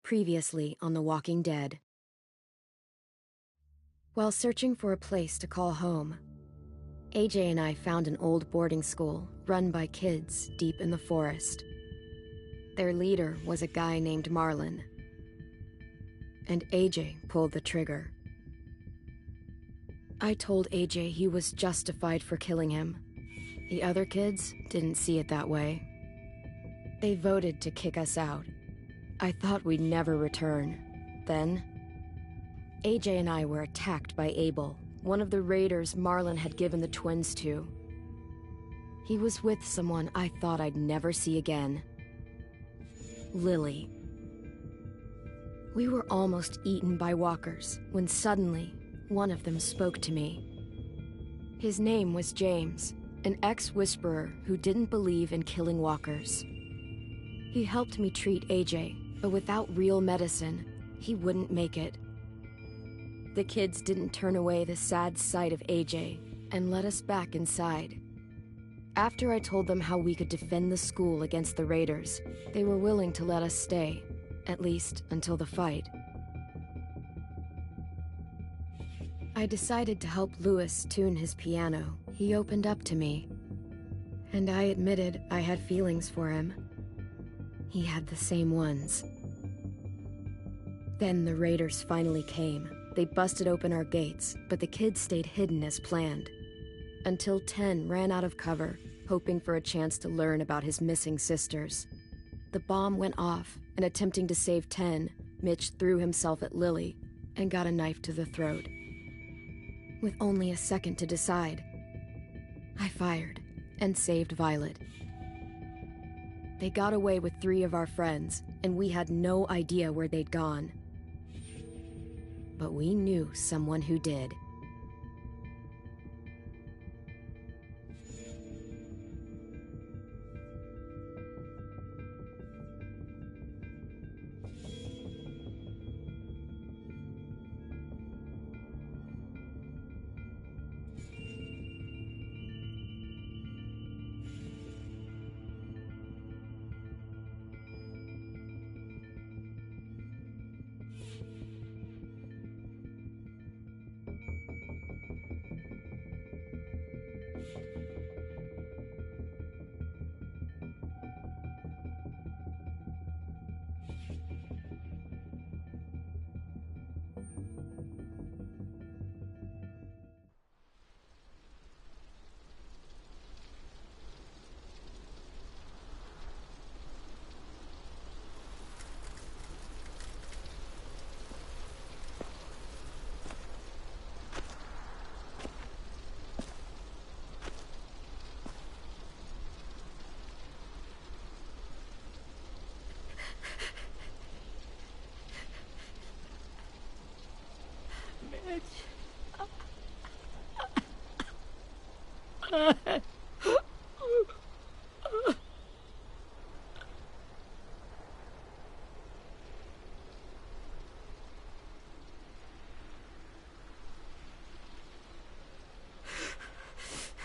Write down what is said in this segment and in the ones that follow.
Previously on The Walking Dead. While searching for a place to call home, AJ and I found an old boarding school run by kids deep in the forest. Their leader was a guy named Marlon, and AJ pulled the trigger. I told AJ he was justified for killing him. The other kids didn't see it that way. They voted to kick us out. I thought we'd never return. Then, AJ and I were attacked by Abel, one of the raiders Marlon had given the twins to. He was with someone I thought I'd never see again. Lily. We were almost eaten by walkers when suddenly one of them spoke to me. His name was James, an ex-whisperer who didn't believe in killing walkers. He helped me treat AJ, but without real medicine, he wouldn't make it. The kids didn't turn away the sad sight of AJ and let us back inside. After I told them how we could defend the school against the raiders, they were willing to let us stay, at least until the fight. I decided to help Louis tune his piano. He opened up to me, and I admitted I had feelings for him. He had the same ones. Then the raiders finally came. They busted open our gates, but the kids stayed hidden as planned. Until 10 ran out of cover, hoping for a chance to learn about his missing sisters. The bomb went off, and attempting to save 10, Mitch threw himself at Lily and got a knife to the throat. With only a second to decide, I fired and saved Violet. They got away with 3 of our friends, and we had no idea where they'd gone. But we knew someone who did.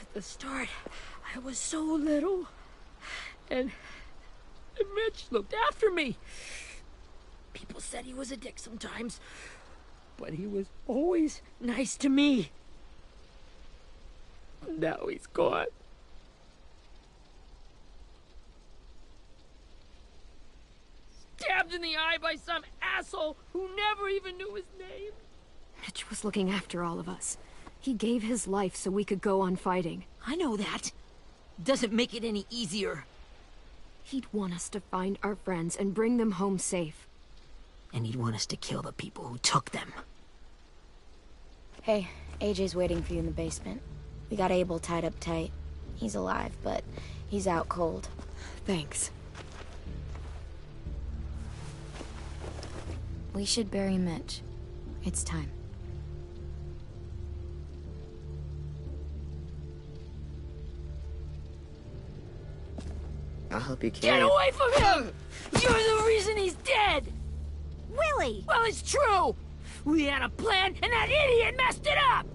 At the start, I was so little, and Mitch looked after me. People said he was a dick sometimes, but he was always nice to me. Now he's gone. Stabbed in the eye by some asshole who never even knew his name. Mitch was looking after all of us. He gave his life so we could go on fighting. I know that. Doesn't make it any easier. He'd want us to find our friends and bring them home safe. And he'd want us to kill the people who took them. Hey, AJ's waiting for you in the basement. We got Abel tied up tight. He's alive, but he's out cold. Thanks. We should bury Mitch. It's time. I'll help you Get carry it. away from him! You're the reason he's dead! Willie! Well, it's true! We had a plan, and that idiot messed it up!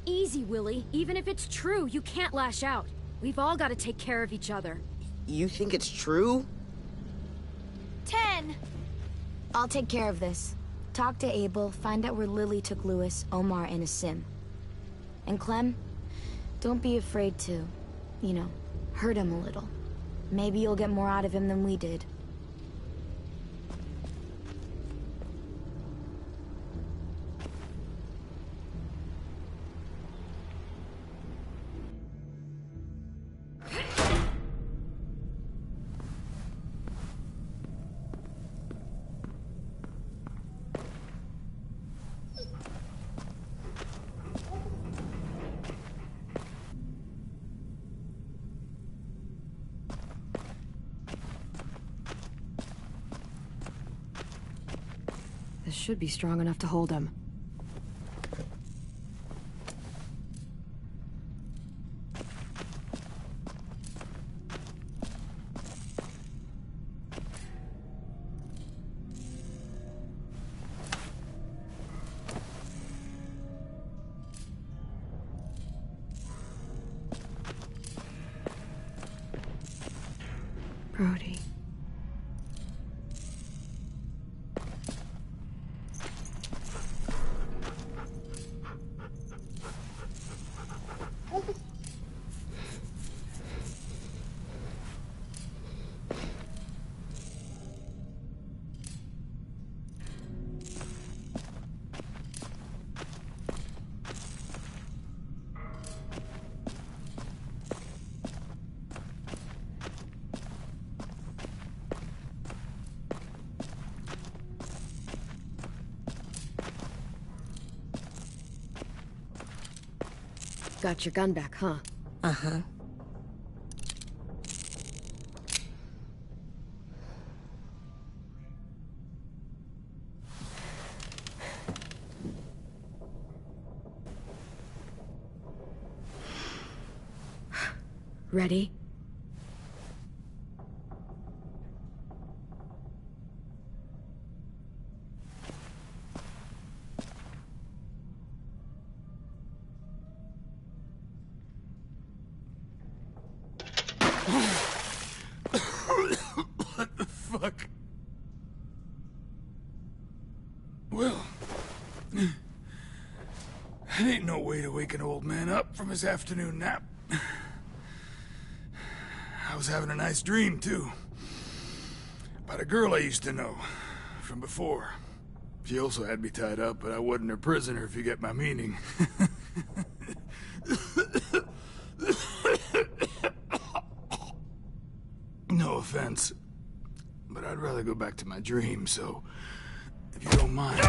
Easy, Willie. Even if it's true, you can't lash out. We've all got to take care of each other. You think it's true? 10! I'll take care of this. Talk to Abel, find out where Lily took Lewis, Omar, and Asim. And Clem, don't be afraid to, you know, hurt him a little. Maybe you'll get more out of him than we did. This should be strong enough to hold him. Brody. Got your gun back, huh? Uh-huh. Ready? What the fuck? Well, that ain't no way to wake an old man up from his afternoon nap. I was having a nice dream, too. About a girl I used to know from before. She also had me tied up, but I wasn't her prisoner, if you get my meaning. No offense, but I'd rather go back to my dream, so if you don't mind.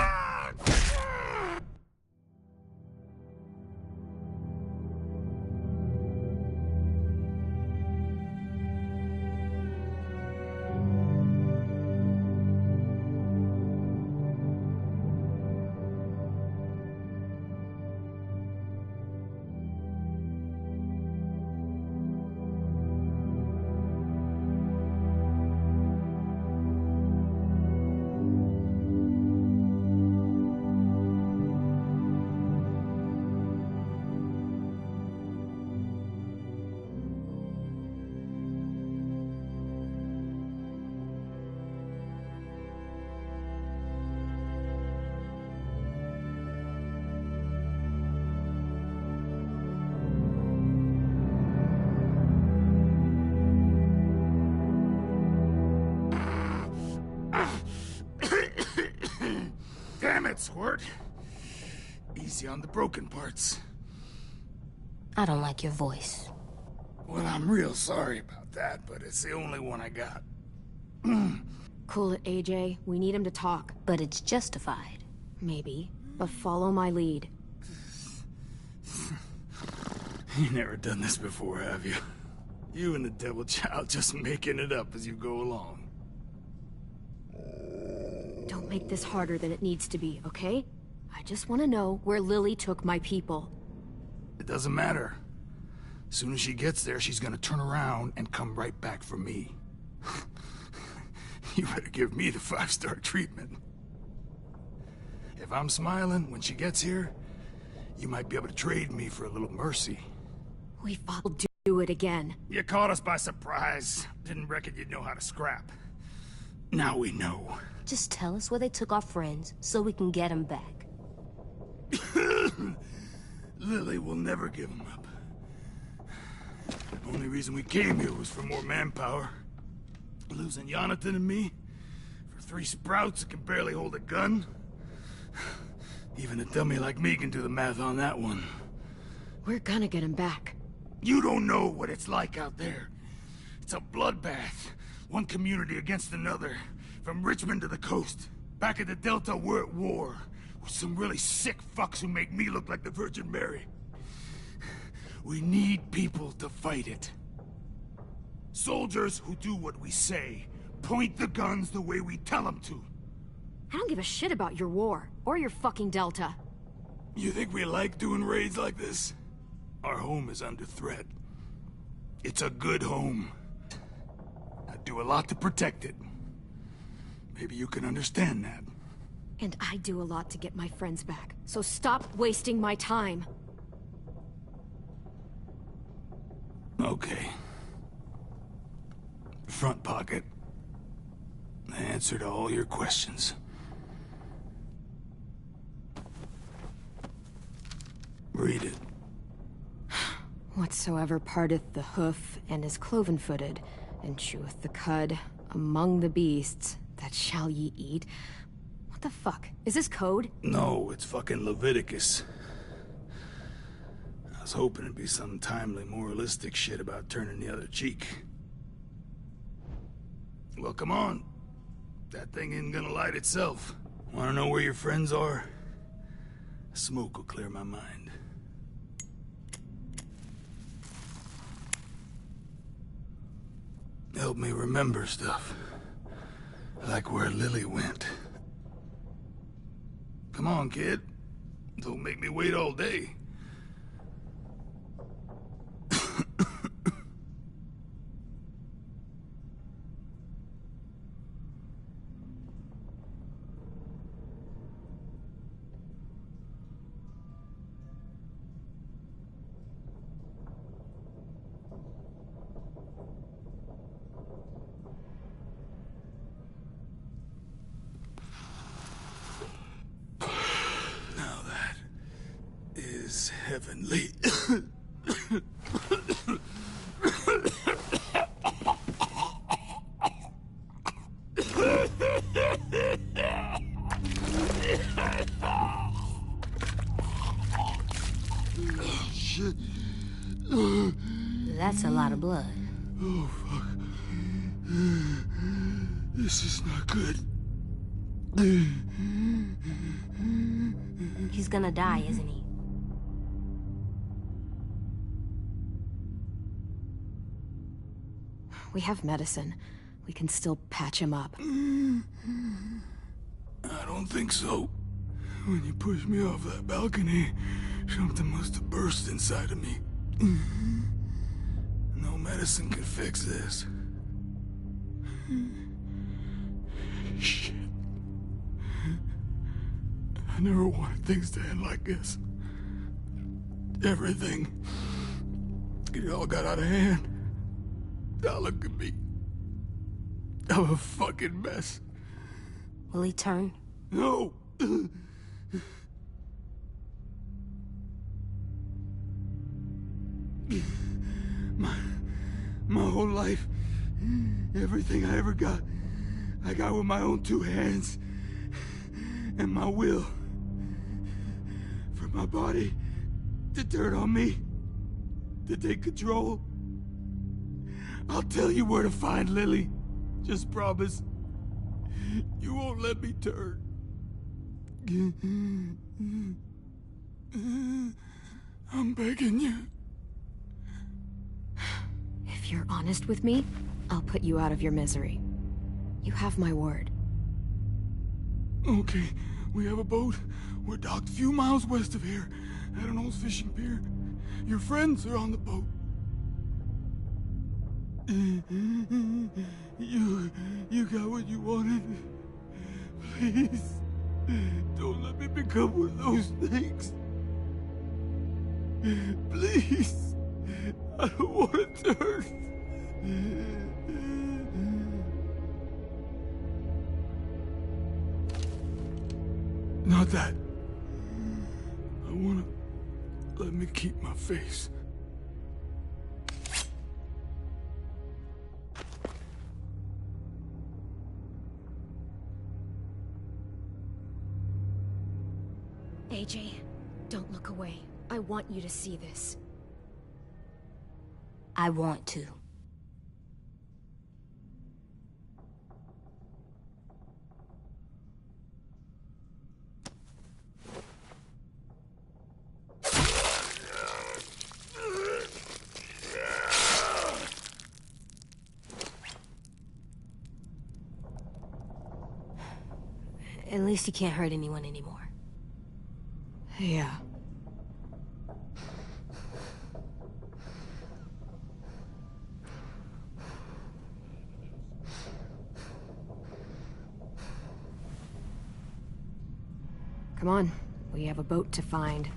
Damn it, Squirt. Easy on the broken parts. I don't like your voice. Well, I'm real sorry about that, but it's the only one I got. Cool it, AJ. We need him to talk. But it's justified. Maybe. But follow my lead. You never done this before, have you? You and the devil child just making it up as you go along. Don't make this harder than it needs to be, okay? I just want to know where Lily took my people. It doesn't matter. Soon as she gets there, she's gonna turn around and come right back for me. You better give me the 5-star treatment. If I'm smiling when she gets here, you might be able to trade me for a little mercy. We will do it again. You caught us by surprise. Didn't reckon you'd know how to scrap. Now we know. Just tell us where they took our friends so we can get them back. Lily will never give them up. The only reason we came here was for more manpower. Losing Jonathan and me for 3 sprouts that can barely hold a gun. Even a dummy like me can do the math on that one. We're gonna get him back. You don't know what it's like out there. It's a bloodbath. One community against another. From Richmond to the coast. Back at the Delta, we're at war. With some really sick fucks who make me look like the Virgin Mary. We need people to fight it. Soldiers who do what we say. Point the guns the way we tell them to. I don't give a shit about your war, or your fucking Delta. You think we like doing raids like this? Our home is under threat. It's a good home. I do a lot to protect it. Maybe you can understand that. And I do a lot to get my friends back, so stop wasting my time. Okay. Front pocket. The answer to all your questions. Read it. Whatsoever parteth the hoof and is cloven-footed, and cheweth the cud among the beasts, that shall ye eat. What the fuck? Is this code? No, it's fucking Leviticus. I was hoping it'd be some timely, moralistic shit about turning the other cheek. Well, come on. That thing isn't gonna light itself. Wanna know where your friends are? Smoke will clear my mind. Help me remember stuff. Like where Lily went. Come on, kid. Don't make me wait all day. Heavenly. Shit. That's a lot of blood. Oh, fuck. This is not good. He's gonna die, isn't he? We have medicine. We can still patch him up. I don't think so. When you pushed me off that balcony, something must have burst inside of me. No medicine can fix this. Shit. I never wanted things to end like this. Everything. It all got out of hand. Now look at me. I'm a fucking mess. Will he turn? No! My whole life, everything I ever got, I got with my own 2 hands. And my will. For my body to turn on me. To take control. I'll tell you where to find Lily. Just promise. You won't let me turn. I'm begging you. If you're honest with me, I'll put you out of your misery. You have my word. Okay, we have a boat. We're docked a few miles west of here, at an old fishing pier. Your friends are on the boat. You got what you wanted. Please, don't let me become one of those things. Please, I don't want to turn. Not that. I wanna let me keep my face. AJ, don't look away. I want you to see this. I want to. At least you can't hurt anyone anymore. Yeah. Come on, we have a boat to find.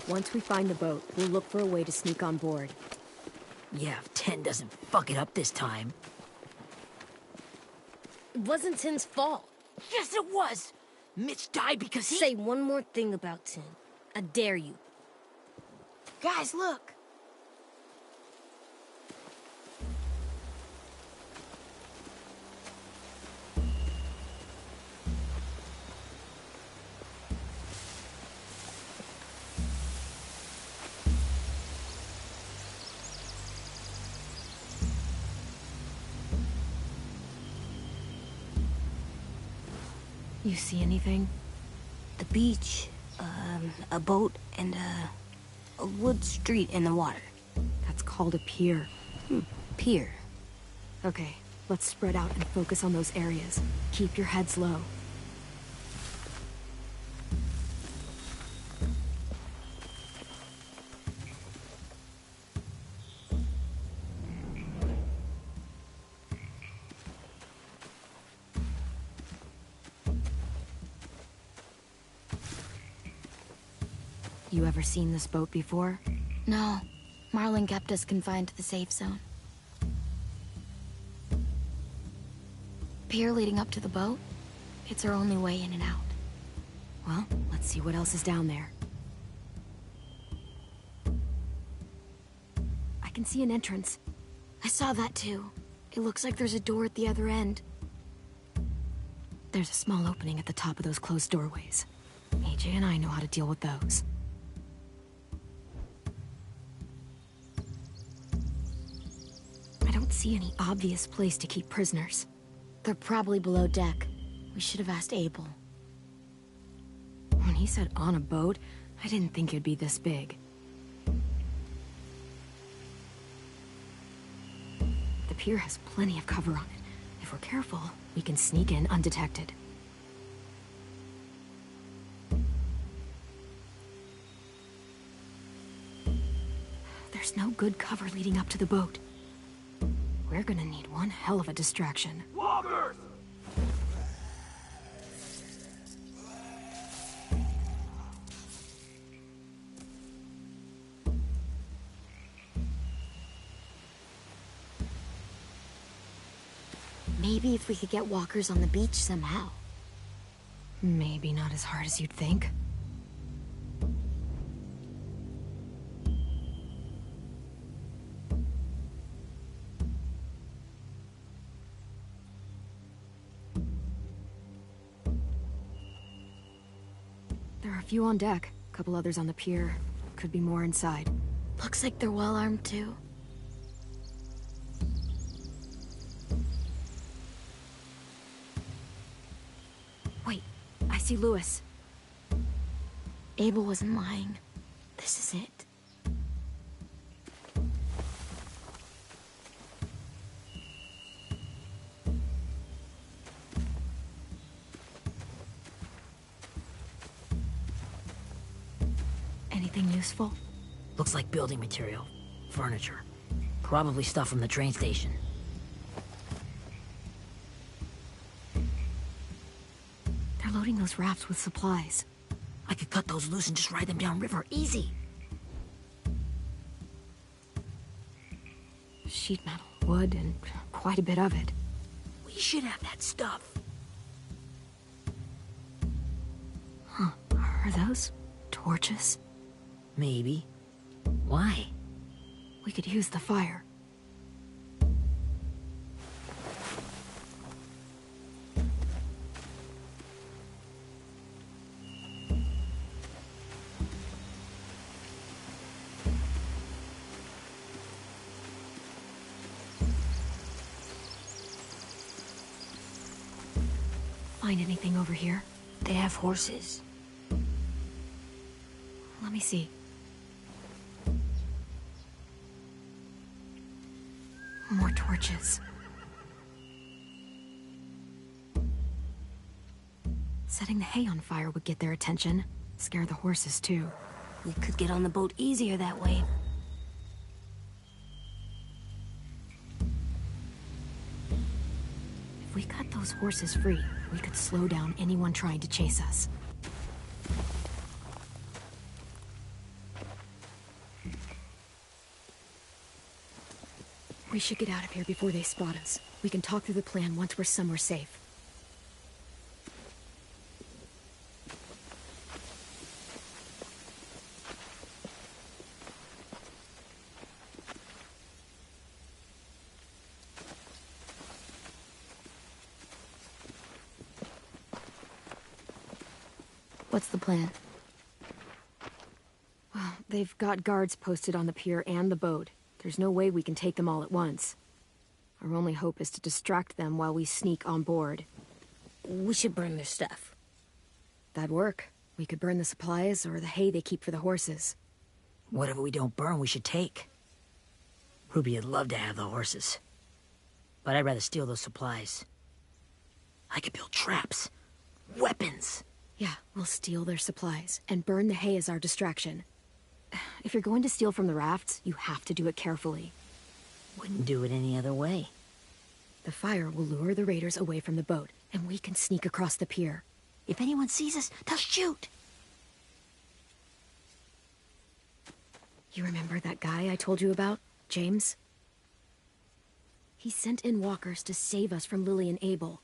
Once we find the boat, we'll look for a way to sneak on board. Yeah, if 10 doesn't fuck it up this time. It wasn't Tin's fault. Yes, it was! Mitch died because he... Say one more thing about Tin. I dare you. Guys, look! You see anything? The beach, a boat, and a wood street in the water. That's called a pier. Pier. Okay, let's spread out and focus on those areas. Keep your heads low. You ever seen this boat before? No. Marlin kept us confined to the safe zone. Pier leading up to the boat? It's our only way in and out. Well, let's see what else is down there. I can see an entrance. I saw that too. It looks like there's a door at the other end. There's a small opening at the top of those closed doorways. AJ and I know how to deal with those. I don't see any obvious place to keep prisoners. They're probably below deck. We should have asked Abel. When he said on a boat, I didn't think it'd be this big. The pier has plenty of cover on it. If we're careful, we can sneak in undetected. There's no good cover leading up to the boat. We're gonna need one hell of a distraction. Walkers! Maybe if we could get walkers on the beach somehow. Maybe not as hard as you'd think. There are a few on deck, a couple others on the pier. Could be more inside. Looks like they're well armed too. Wait, I see Lewis. Abel wasn't lying. This is it. Anything useful? Looks like building material. Furniture. Probably stuff from the train station. They're loading those rafts with supplies. I could cut those loose and just ride them downriver. Easy. Sheet metal, wood, and quite a bit of it. We should have that stuff. Huh, are those torches? Maybe. Why? We could use the fire. Find anything over here? They have horses. Let me see. More torches. Setting the hay on fire would get their attention. Scare the horses, too. We could get on the boat easier that way. If we cut those horses free, we could slow down anyone trying to chase us. We should get out of here before they spot us. We can talk through the plan once we're somewhere safe. What's the plan? Well, they've got guards posted on the pier and the boat. There's no way we can take them all at once. Our only hope is to distract them while we sneak on board. We should burn their stuff. That'd work. We could burn the supplies or the hay they keep for the horses. Whatever we don't burn, we should take. Ruby'd love to have the horses. But I'd rather steal those supplies. I could build traps. Weapons. Yeah, we'll steal their supplies and burn the hay as our distraction. If you're going to steal from the rafts, you have to do it carefully. Wouldn't do it any other way. The fire will lure the raiders away from the boat, and we can sneak across the pier. If anyone sees us, they'll shoot. You remember that guy I told you about, James? He sent in walkers to save us from Lily and Abel.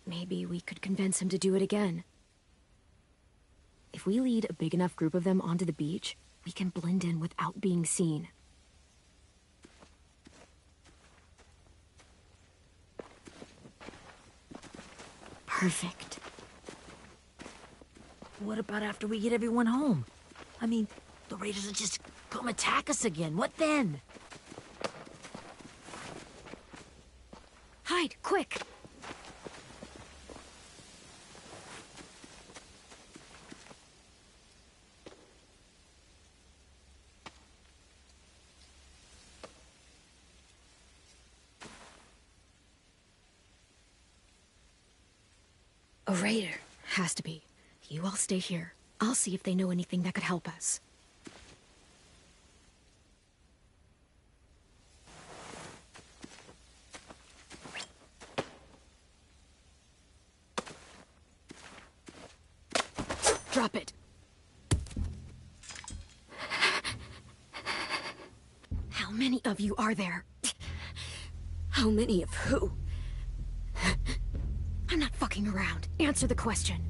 Maybe we could convince him to do it again. If we lead a big enough group of them onto the beach, we can blend in without being seen. Perfect. What about after we get everyone home? I mean, the raiders will just come attack us again. What then? Hide, quick! A raider. Has to be. You all stay here. I'll see if they know anything that could help us. Drop it. How many of you are there? How many of who? I'm not fucking around. Answer the question.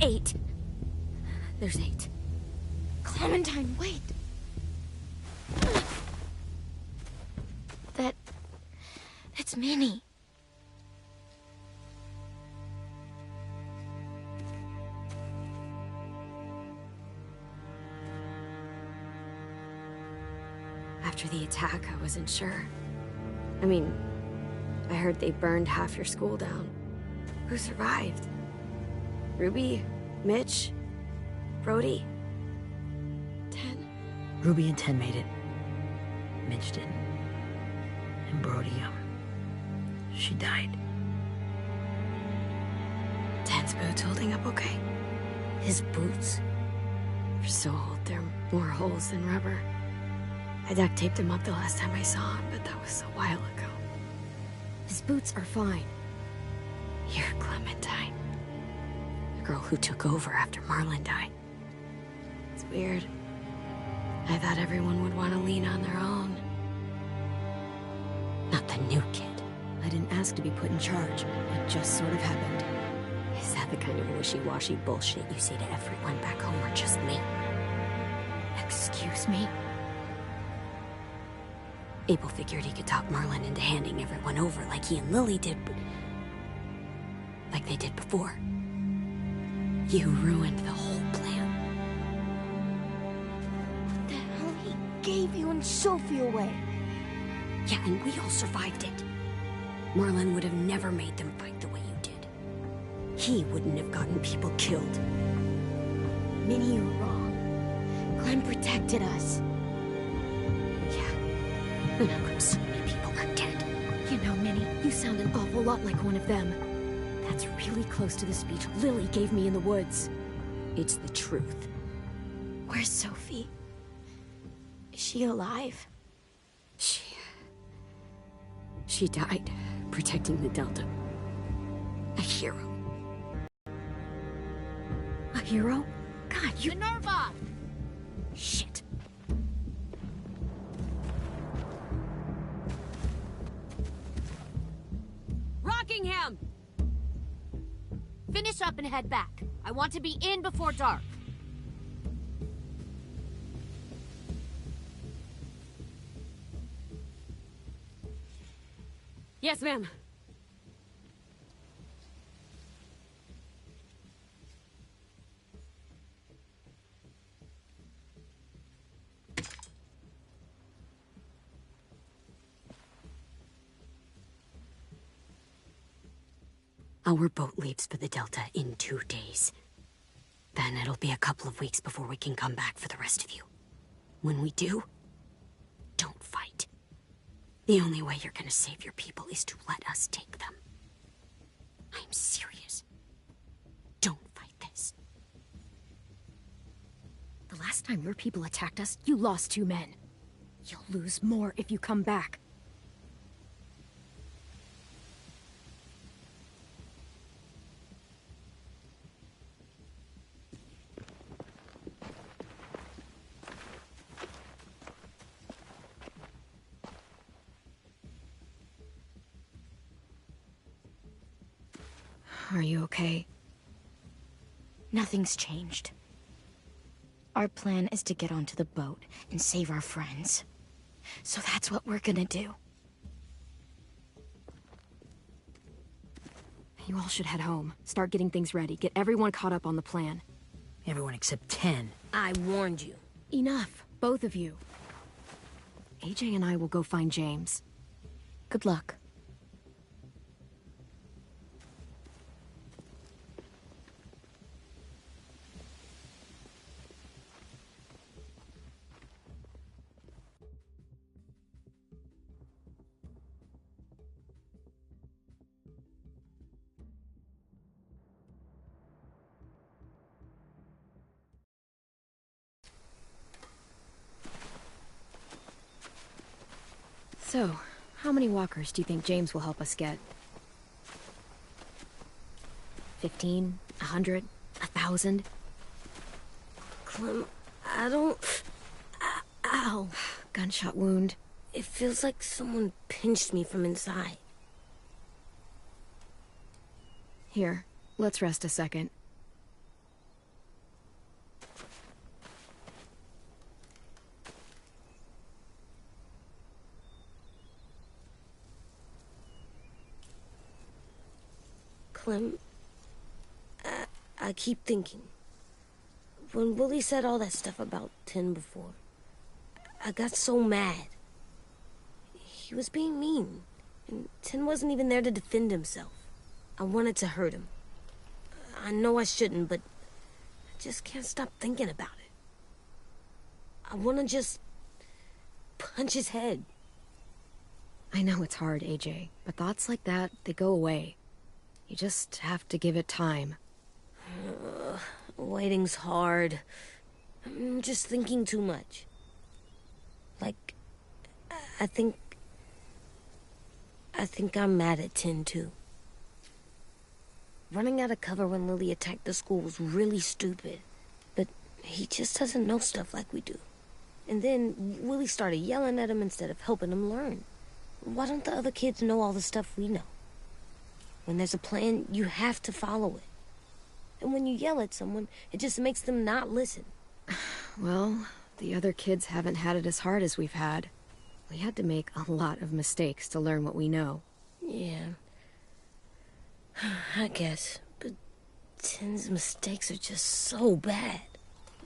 8. There's 8. Clementine, wait. That's Minnie. After the attack, I wasn't sure. I mean, I heard they burned half your school down. Who survived? Ruby? Mitch? Brody? 10? Ruby and 10 made it. Mitch didn't. And Brody, she died. 10's boots holding up okay? His boots? They're so old, there are more holes than rubber. I duct taped him up the last time I saw him, but that was a while ago. His boots are fine. You're Clementine. The girl who took over after Marlon died. It's weird. I thought everyone would want to lean on their own. Not the new kid. I didn't ask to be put in charge. It just sort of happened. Is that the kind of wishy-washy bullshit you say to everyone back home, or just me? Excuse me? Abel figured he could talk Marlon into handing everyone over like he and Lily did, but... like they did before. You ruined the whole plan. The hell he gave you and Sophie away. Yeah, and we all survived it. Marlon would have never made them fight the way you did. He wouldn't have gotten people killed. Minnie, you're wrong. Clem protected us. And how come so many people are dead? You know, Minnie, you sound an awful lot like one of them. That's really close to the speech Lily gave me in the woods. It's the truth. Where's Sophie? Is she alive? She died, protecting the Delta. A hero. A hero? God, you... Minerva! Shit. Rockingham! Finish up and head back. I want to be in before dark. Yes, ma'am. Our boat leaves for the Delta in 2 days. Then it'll be a couple of weeks before we can come back for the rest of you. When we do, don't fight. The only way you're gonna save your people is to let us take them. I'm serious. Don't fight this. The last time your people attacked us, you lost 2 men. You'll lose more if you come back. Are you okay? Nothing's changed. Our plan is to get onto the boat and save our friends. So that's what we're gonna do. You all should head home. Start getting things ready. Get everyone caught up on the plan. Everyone except 10. I warned you. Enough, both of you. AJ and I will go find James. Good luck. So, how many walkers do you think James will help us get? 15? 100? 1,000? Clem, I don't... Ow. Gunshot wound. It feels like someone pinched me from inside. Here, let's rest a second. Clem, I keep thinking. When Willie said all that stuff about 10 before, I got so mad. He was being mean, and 10 wasn't even there to defend himself. I wanted to hurt him. I know I shouldn't, but I just can't stop thinking about it. I want to just punch his head. I know it's hard, AJ, but thoughts like that, they go away. You just have to give it time. Waiting's hard. I'm just thinking too much. Like, I think I'm mad at 10 too. Running out of cover when Lily attacked the school was really stupid. But he just doesn't know stuff like we do. And then Willie started yelling at him instead of helping him learn. Why don't the other kids know all the stuff we know? When there's a plan, you have to follow it. And when you yell at someone, it just makes them not listen. Well, the other kids haven't had it as hard as we've had. We had to make a lot of mistakes to learn what we know. Yeah. I guess. But 10's mistakes are just so bad.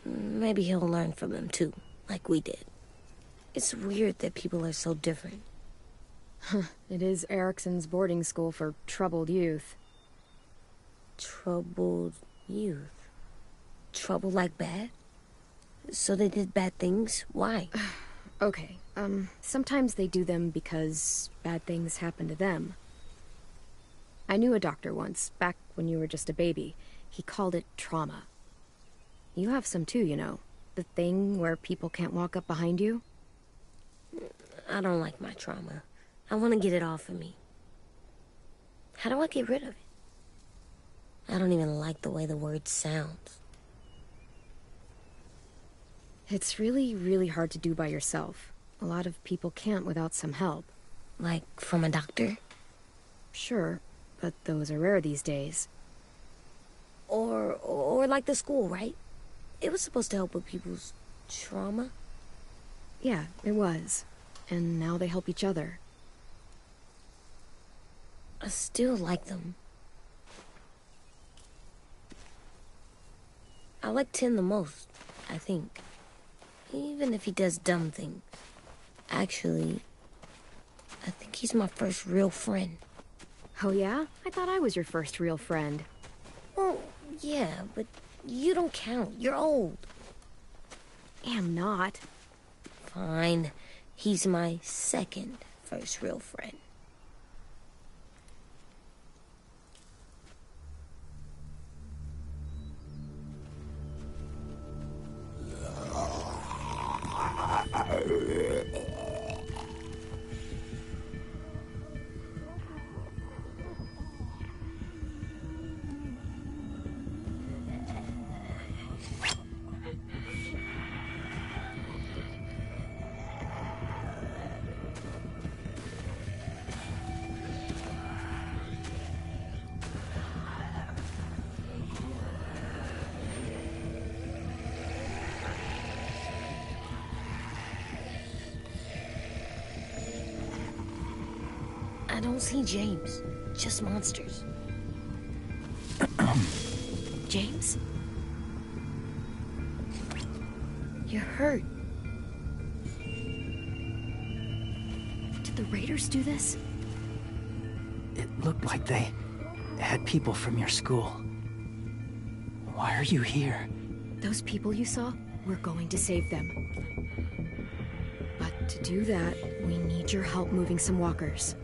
Maybe he'll learn from them too, like we did. It's weird that people are so different. It is Erickson's boarding school for troubled youth. Troubled youth? Trouble like bad? So they did bad things? Why? Okay, sometimes they do them because bad things happen to them. I knew a doctor once, back when you were just a baby. He called it trauma. You have some too, you know. The thing where people can't walk up behind you. I don't like my trauma. I want to get it off of me. How do I get rid of it? I don't even like the way the word sounds. It's really, really hard to do by yourself. A lot of people can't without some help. Like from a doctor? Sure, but those are rare these days. Or like the school, right? It was supposed to help with people's trauma. Yeah, it was. And now they help each other. I still like them. I like 10 the most, I think. Even if he does dumb things. Actually, I think he's my first real friend. Oh yeah? I thought I was your first real friend. Well, yeah, but you don't count. You're old. Am not. Fine. He's my second first real friend. don't see James. Just monsters. James? You're hurt. Did the raiders do this? It looked like they had people from your school. Why are you here? Those people you saw, we're going to save them. But to do that, we need your help moving some walkers.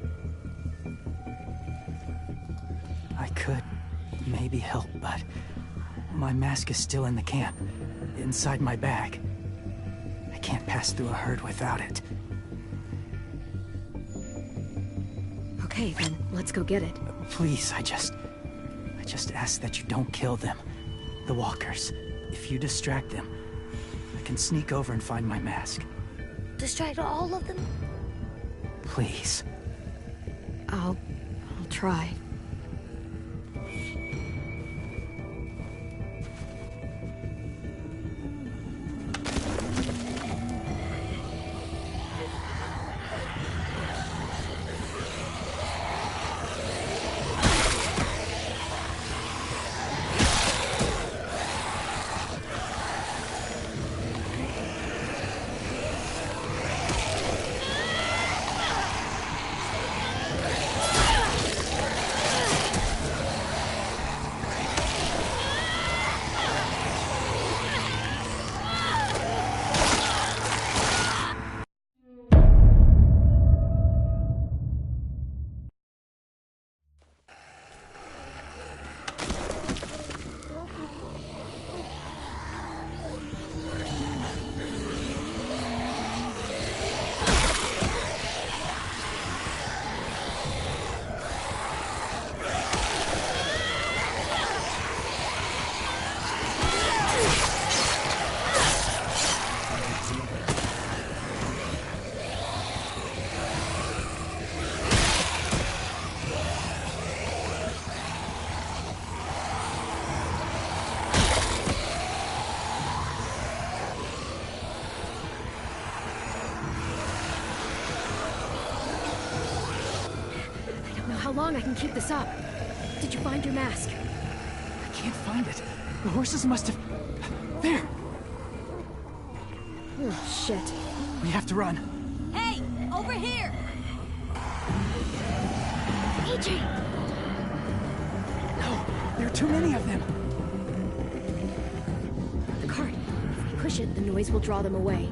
I could maybe help, but my mask is still in the camp, inside my bag. I can't pass through a herd without it. Okay, then let's go get it. Please, I just ask that you don't kill them. The walkers. If you distract them, I can sneak over and find my mask. Distract all of them? Please. I'll try. How long I can keep this up? Did you find your mask? I can't find it. The horses must have... There! Oh, shit. We have to run. Hey, over here! AJ! No, there are too many of them. The cart. If we push it, the noise will draw them away.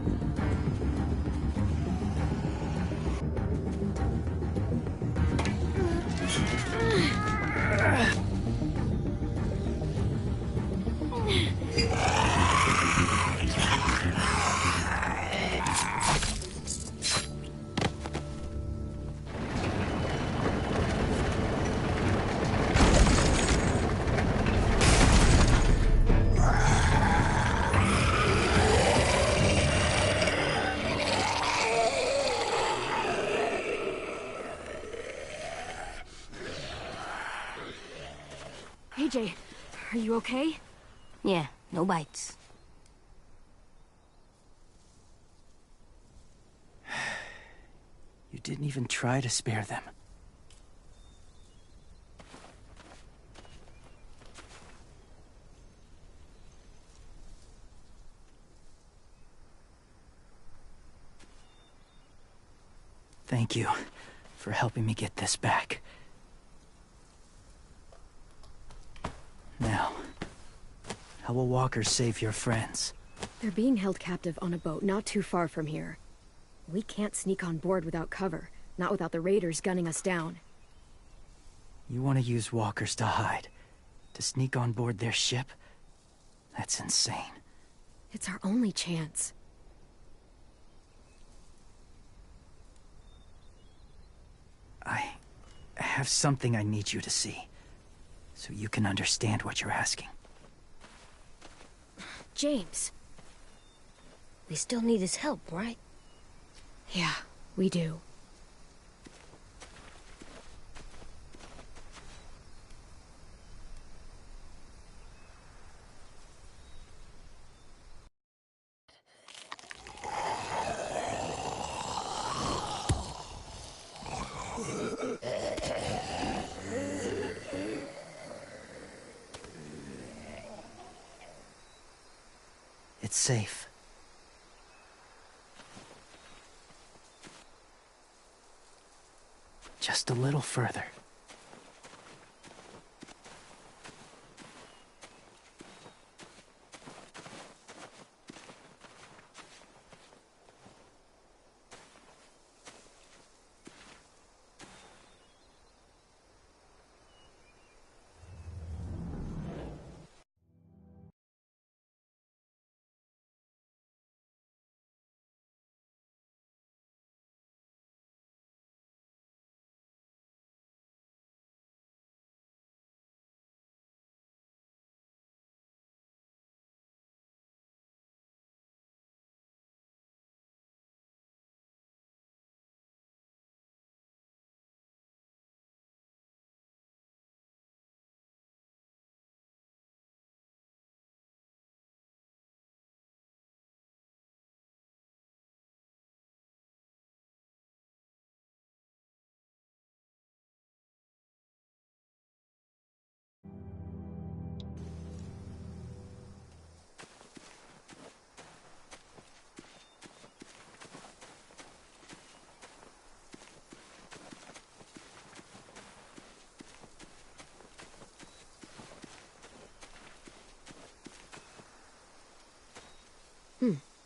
AJ, are you okay? Yeah, no bites. You didn't even try to spare them. Thank you for helping me get this back. Now, how will walkers save your friends? They're being held captive on a boat not too far from here. We can't sneak on board without cover, not without the raiders gunning us down. You want to use walkers to hide? To sneak on board their ship? That's insane. It's our only chance. I have something I need you to see, so you can understand what you're asking. James. We still need his help, right? Yeah, we do. It's safe. Just a little further.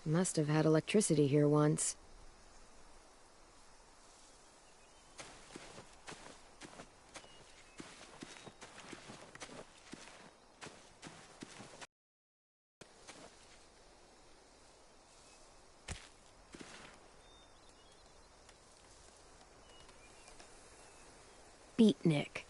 Must have had electricity here once. Beatnik.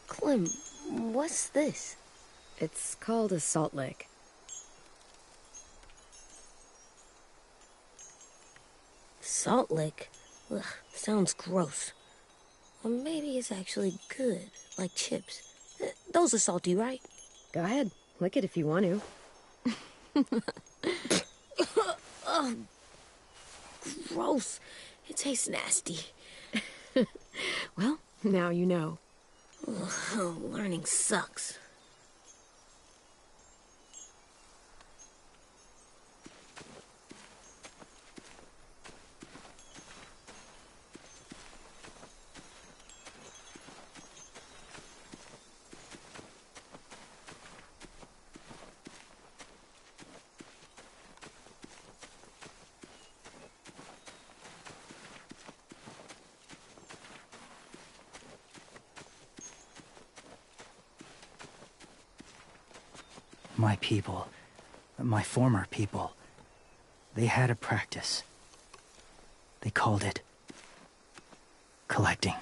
Clem, what's this? It's called a salt lick. Salt lick? Ugh, sounds gross. Or maybe it's actually good, like chips. Those are salty, right? Go ahead, lick it if you want to. Ugh, gross. It tastes nasty. Well, now you know. Ugh, learning sucks. My people, my former people, they had a practice. They called it collecting.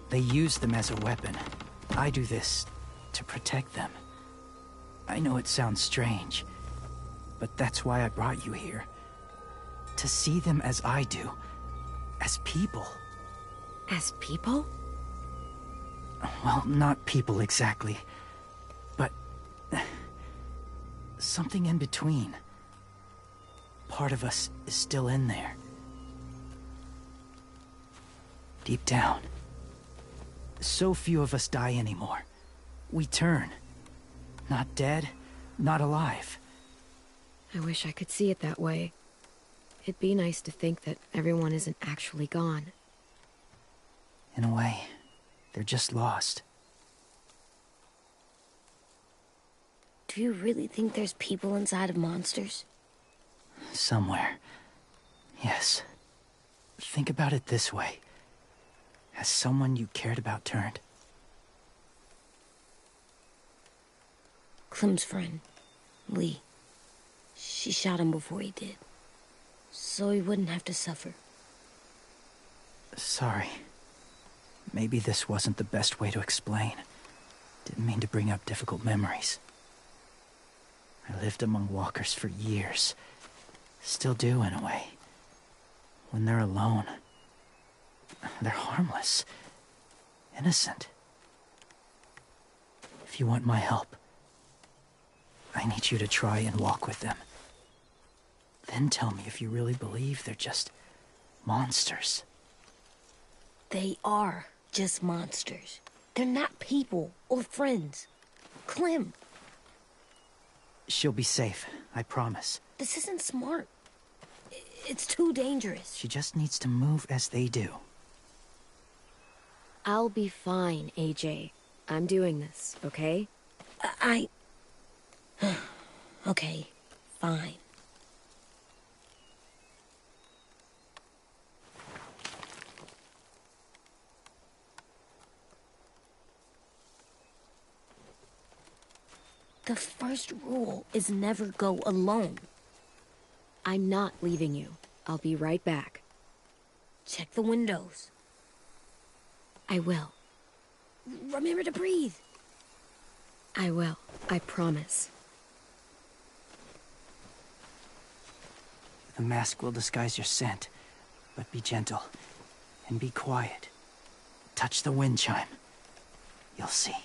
They use them as a weapon. I do this to protect them. I know it sounds strange, but that's why I brought you here. To see them as I do. As people. As people? Well, not people exactly, but something in between. Part of us is still in there. Deep down. So few of us die anymore. We turn. Not dead, not alive. I wish I could see it that way. It'd be nice to think that everyone isn't actually gone. In a way, they're just lost. Do you really think there's people inside of monsters? Somewhere. Yes. Think about it this way. Has someone you cared about turned? Clem's friend, Lee. She shot him before he did. So he wouldn't have to suffer. Sorry. Maybe this wasn't the best way to explain. Didn't mean to bring up difficult memories. I lived among walkers for years. Still do, in a way. When they're alone, they're harmless. Innocent. If you want my help, I need you to try and walk with them. Then tell me if you really believe they're just monsters. They are just monsters. They're not people or friends. Clem. She'll be safe, I promise. This isn't smart. It's too dangerous. She just needs to move as they do. I'll be fine, AJ. I'm doing this, okay? Okay, fine. The first rule is never go alone. I'm not leaving you. I'll be right back. Check the windows. I will. Remember to breathe. I will. I promise. The mask will disguise your scent, but be gentle and be quiet. Touch the wind chime. You'll see.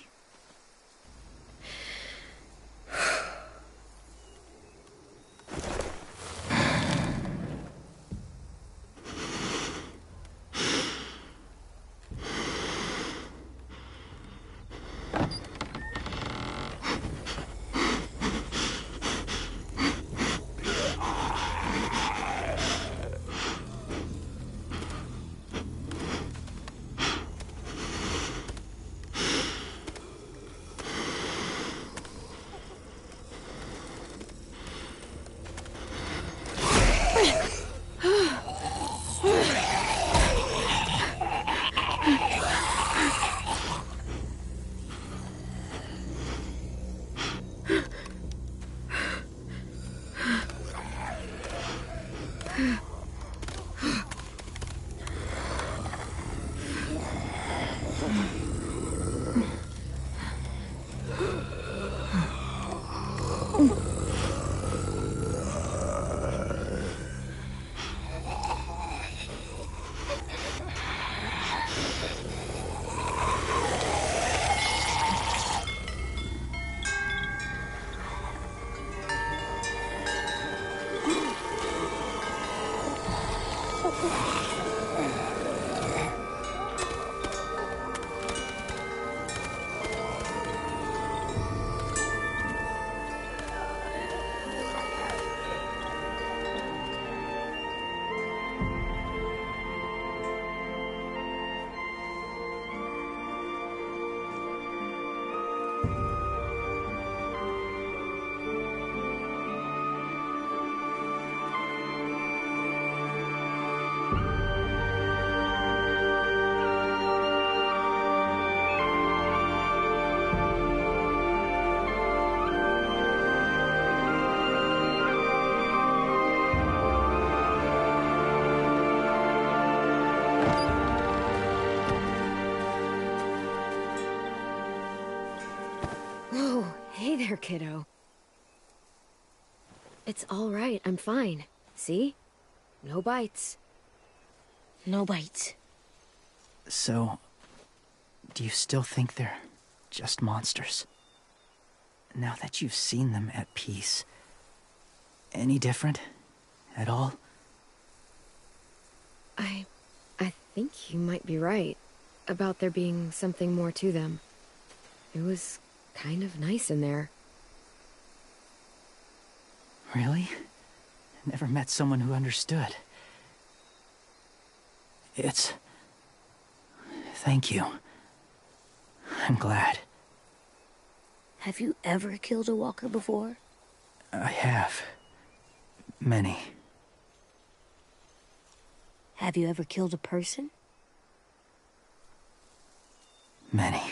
Hey there, kiddo. It's all right. I'm fine. See? No bites. No bites. So, do you still think they're just monsters? Now that you've seen them at peace, any different at all? I think you might be right about there being something more to them. It was kind of nice in there. Really? Never met someone who understood. Thank you. I'm glad. Have you ever killed a walker before? I have. Many. Have you ever killed a person? Many.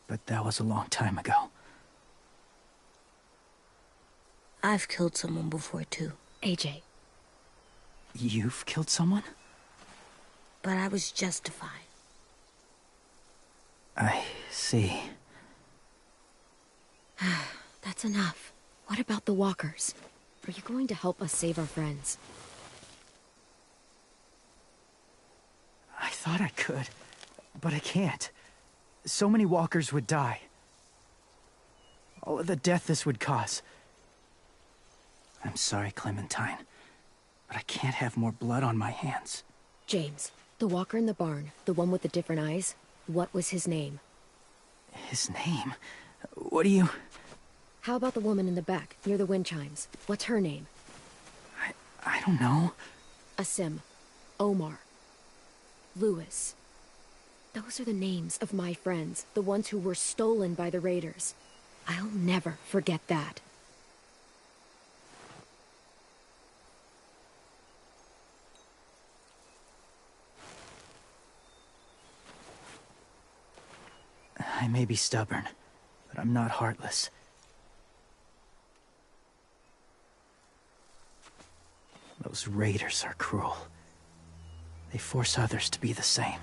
But that was a long time ago. I've killed someone before, too. AJ. You've killed someone? But I was justified. I see. That's enough. What about the walkers? Are you going to help us save our friends? I thought I could, but I can't. So many walkers would die. All of the death this would cause. I'm sorry, Clementine, but I can't have more blood on my hands. James, the walker in the barn, the one with the different eyes, what was his name? His name? What do you... How about the woman in the back, near the wind chimes? What's her name? I don't know. Asim. Omar. Lewis. Those are the names of my friends, the ones who were stolen by the raiders. I'll never forget that. I may be stubborn, but I'm not heartless. Those raiders are cruel. They force others to be the same.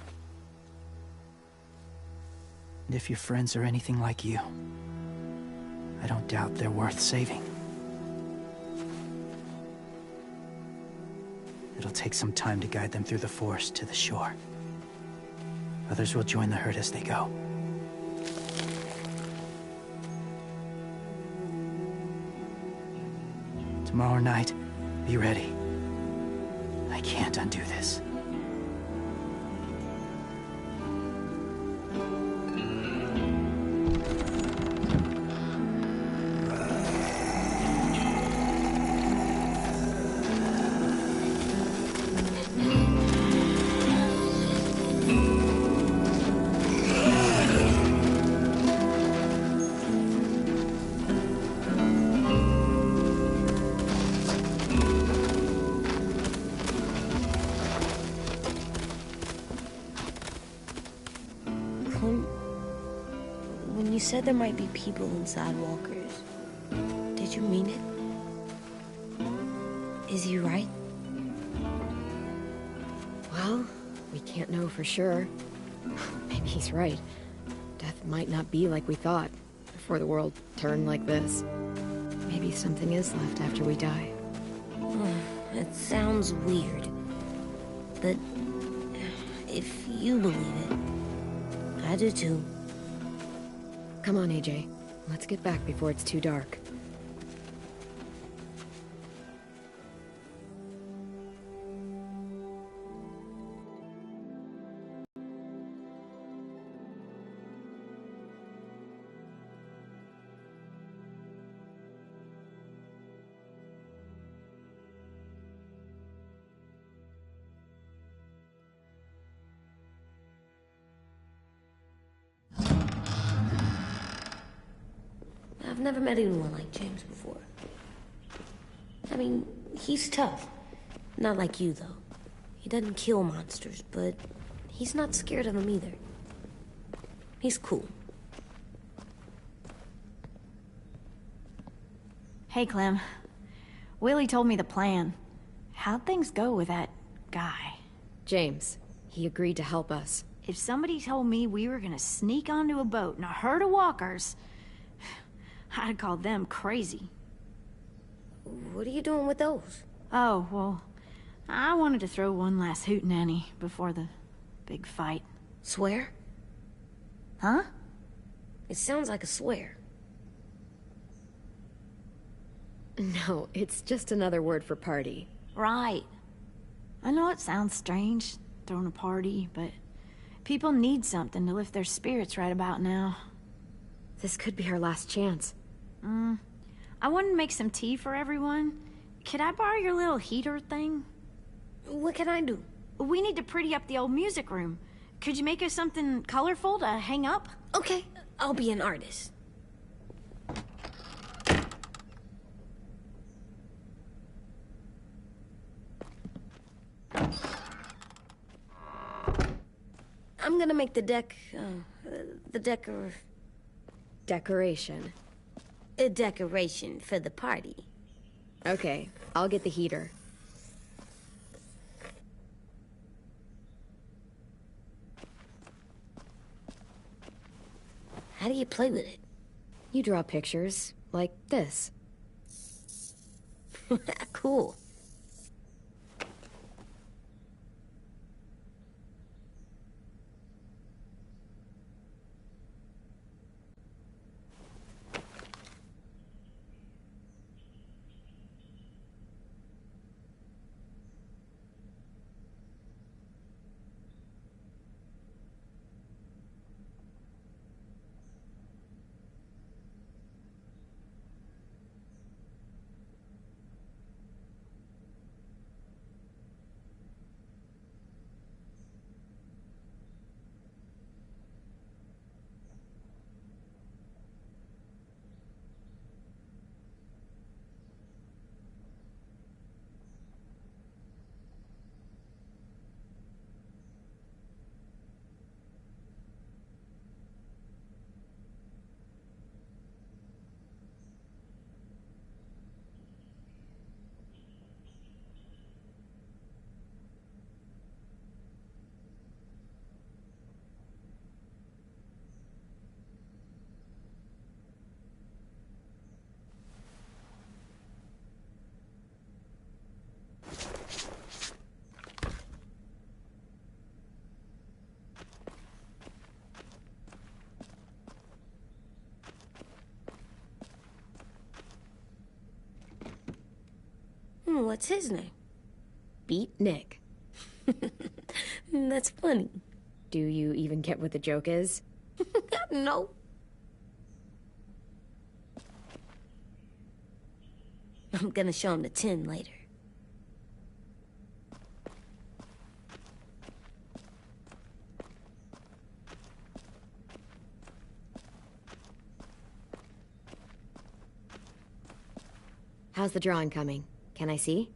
And if your friends are anything like you, I don't doubt they're worth saving. It'll take some time to guide them through the forest to the shore. Others will join the herd as they go. Tomorrow night, be ready. I can't undo this. When you said there might be people inside walkers, did you mean it? Is he right? Well, we can't know for sure. Maybe he's right. Death might not be like we thought, before the world turned like this. Maybe something is left after we die. It sounds weird, but if you believe it, I do too. Come on, AJ. Let's get back before it's too dark. I've never met anyone like James before. I mean, he's tough. Not like you, though. He doesn't kill monsters, but he's not scared of them either. He's cool. Hey, Clem. Willie told me the plan. How'd things go with that guy? James, he agreed to help us. If somebody told me we were gonna sneak onto a boat in a herd of walkers, I'd call them crazy. What are you doing with those? Oh, well, I wanted to throw one last hootenanny before the big fight. Swear? Huh? It sounds like a swear. No, it's just another word for party. Right. I know it sounds strange, throwing a party, but people need something to lift their spirits right about now. This could be our last chance. I wanted to make some tea for everyone. Could I borrow your little heater thing? What can I do? We need to pretty up the old music room. Could you make us something colorful to hang up? Okay, I'll be an artist. I'm gonna make the Decoration. a decoration for the party. Okay, I'll get the heater. How do you play with it? You draw pictures, like this. Cool. What's his name? Beat Nick. That's funny. Do you even get what the joke is? No. I'm gonna show him the tin later. How's the drawing coming? Can I see?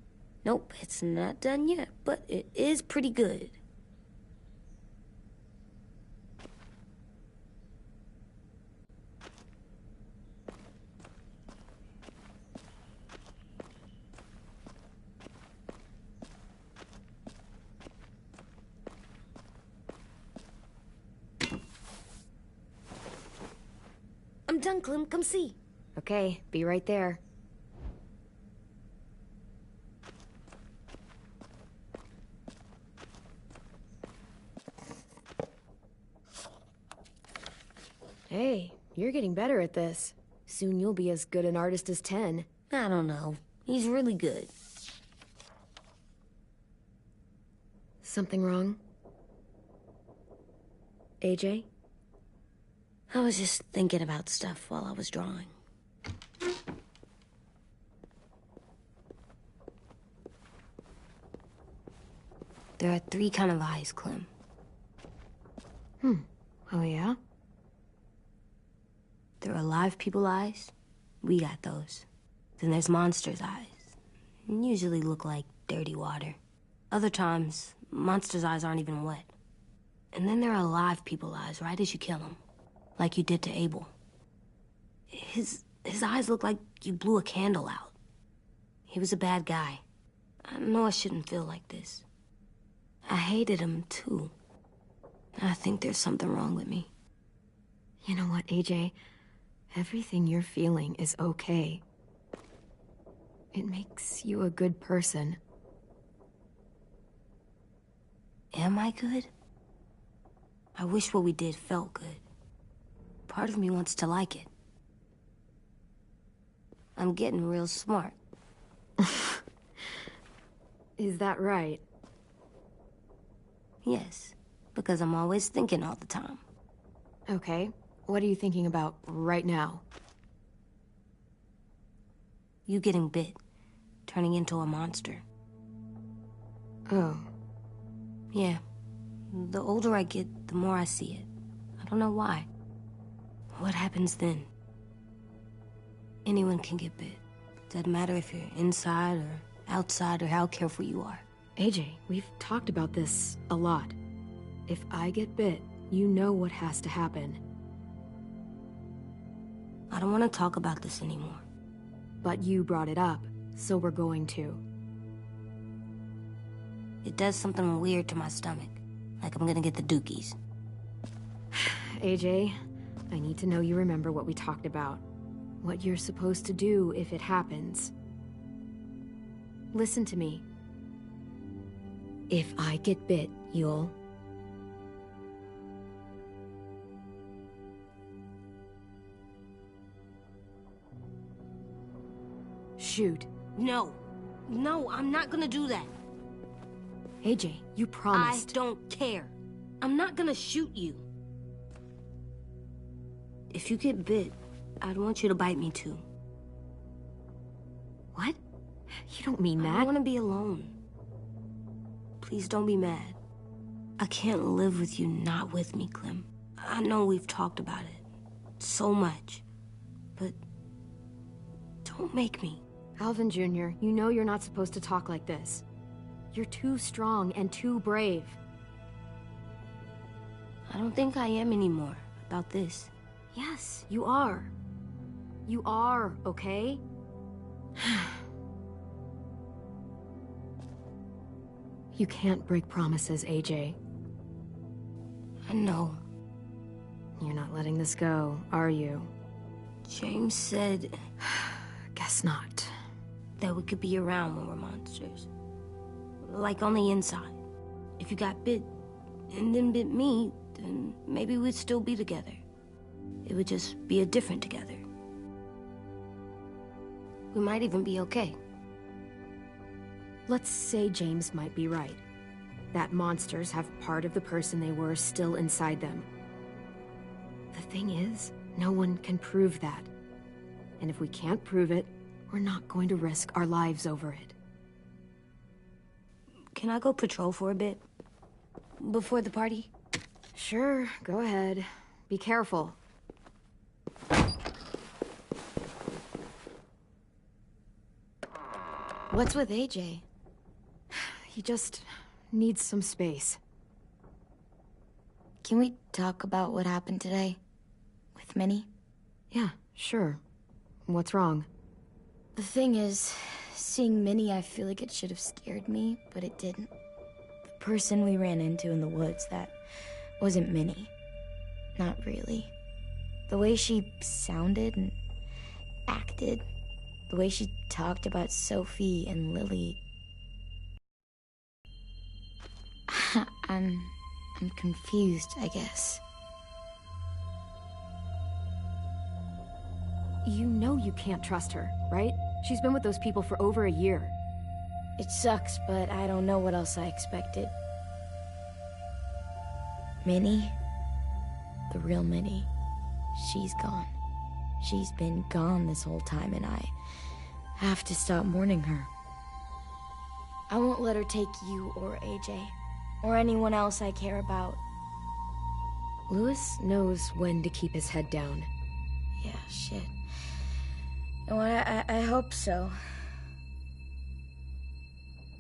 Nope, it's not done yet, but it is pretty good. I'm done, Clem. Come see. Okay, be right there. Hey, you're getting better at this. Soon you'll be as good an artist as 10. I don't know. He's really good. Something wrong? AJ? I was just thinking about stuff while I was drawing. There are 3 kinds of eyes, Clem. Oh yeah? There are live people eyes. We got those. Then there's monsters' eyes. Usually look like dirty water. Other times, monsters' eyes aren't even wet. And then there are live people eyes right as you kill them. Like you did to Abel. His eyes look like you blew a candle out. He was a bad guy. I know I shouldn't feel like this. I hated him, too. I think there's something wrong with me. You know what, AJ? Everything you're feeling is okay. It makes you a good person. Am I good? I wish what we did felt good. Part of me wants to like it. I'm getting real smart. Is that right? Yes, because I'm always thinking all the time. Okay, what are you thinking about right now? You getting bit, turning into a monster. Oh. Yeah. The older I get, the more I see it. I don't know why. What happens then? Anyone can get bit. Doesn't matter if you're inside or outside or how careful you are. AJ, we've talked about this a lot. If I get bit, you know what has to happen. I don't want to talk about this anymore. But you brought it up, so we're going to. It does something weird to my stomach. Like I'm gonna get the dookies. AJ, I need to know you remember what we talked about. What you're supposed to do if it happens. Listen to me. If I get bit, you'll... shoot. No. No, I'm not gonna do that. AJ, you promised. I don't care. I'm not gonna shoot you. If you get bit, I'd want you to bite me too. What? You don't mean that. I want to be alone. Please don't be mad. I can't live with you not with me, Clem. I know we've talked about it so much, but don't make me. Alvin Jr., you know you're not supposed to talk like this. You're too strong and too brave. I don't think I am anymore about this. Yes, you are. You are, okay? You can't break promises, AJ. I know. You're not letting this go, are you? James said... Guess not. That we could be around when we're monsters. Like on the inside. If you got bit and then bit me, then maybe we'd still be together. It would just be a different together. We might even be okay. Let's say James might be right. That monsters have part of the person they were still inside them. The thing is, no one can prove that. And if we can't prove it, we're not going to risk our lives over it. Can I go patrol for a bit? Before the party? Sure, go ahead. Be careful. What's with AJ? He just needs some space. Can we talk about what happened today? With Minnie? Yeah, sure. What's wrong? The thing is, seeing Minnie, I feel like it should have scared me, but it didn't. The person we ran into in the woods, that wasn't Minnie. Not really. The way she sounded and acted, the way she talked about Sophie and Lily... I'm confused, I guess. You know you can't trust her, right? She's been with those people for over a year. It sucks, but I don't know what else I expected. Minnie? The real Minnie. She's gone. She's been gone this whole time, and I have to stop mourning her. I won't let her take you or AJ, or anyone else I care about. Louis knows when to keep his head down. Yeah, shit. No, I hope so.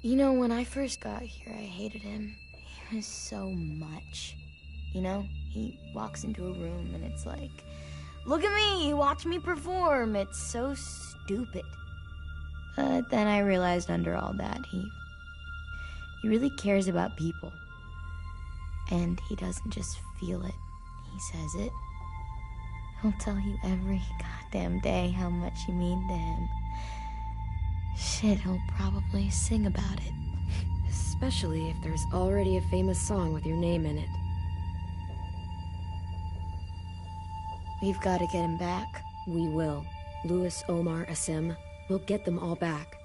You know, when I first got here, I hated him. He was so much. You know, he walks into a room and it's like, look at me, watch me perform. It's so stupid. But then I realized under all that, he really cares about people. And he doesn't just feel it, he says it. He'll tell you every goddamn day how much you mean to him. Shit, he'll probably sing about it. Especially if there's already a famous song with your name in it. We've got to get him back. We will. Louis, Omar, Asim. We'll get them all back.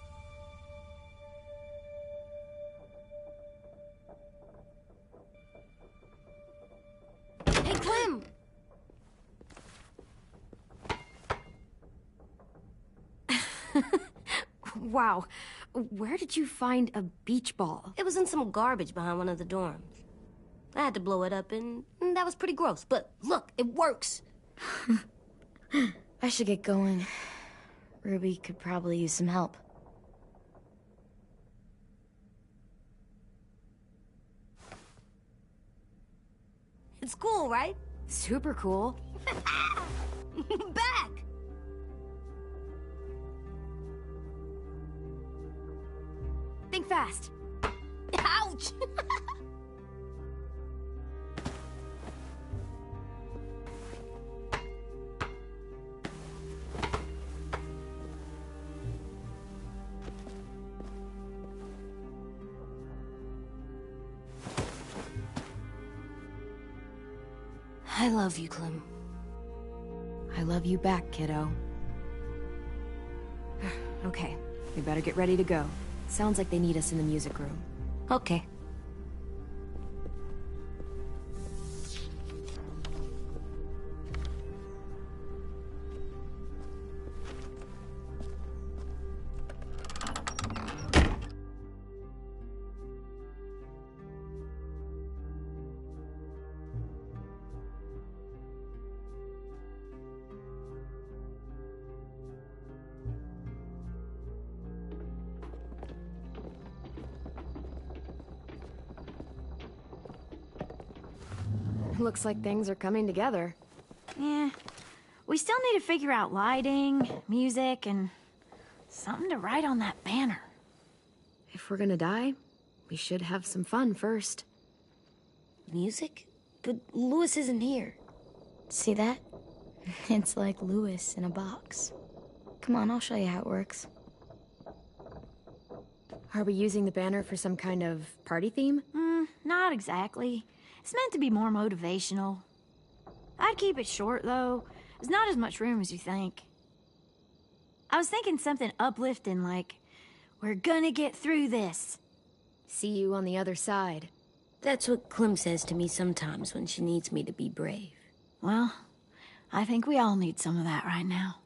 Hey, Clem! Wow. Where did you find a beach ball? It was in some garbage behind one of the dorms. I had to blow it up, and that was pretty gross. But look, it works. I should get going. Ruby could probably use some help. It's cool, right? Super cool. Back! Think fast. Ouch! I love you, Clem. I love you back, kiddo. Okay, we better get ready to go. Sounds like they need us in the music room. Okay. Looks like things are coming together. Yeah. We still need to figure out lighting, music, and something to write on that banner. If we're gonna die, we should have some fun first. Music? But Louis isn't here. See that? It's like Louis in a box. Come on, I'll show you how it works. Are we using the banner for some kind of party theme? Not exactly. It's meant to be more motivational. I'd keep it short, though. There's not as much room as you think. I was thinking something uplifting like, "We're gonna get through this." See you on the other side. That's what Clem says to me sometimes when she needs me to be brave. Well, I think we all need some of that right now.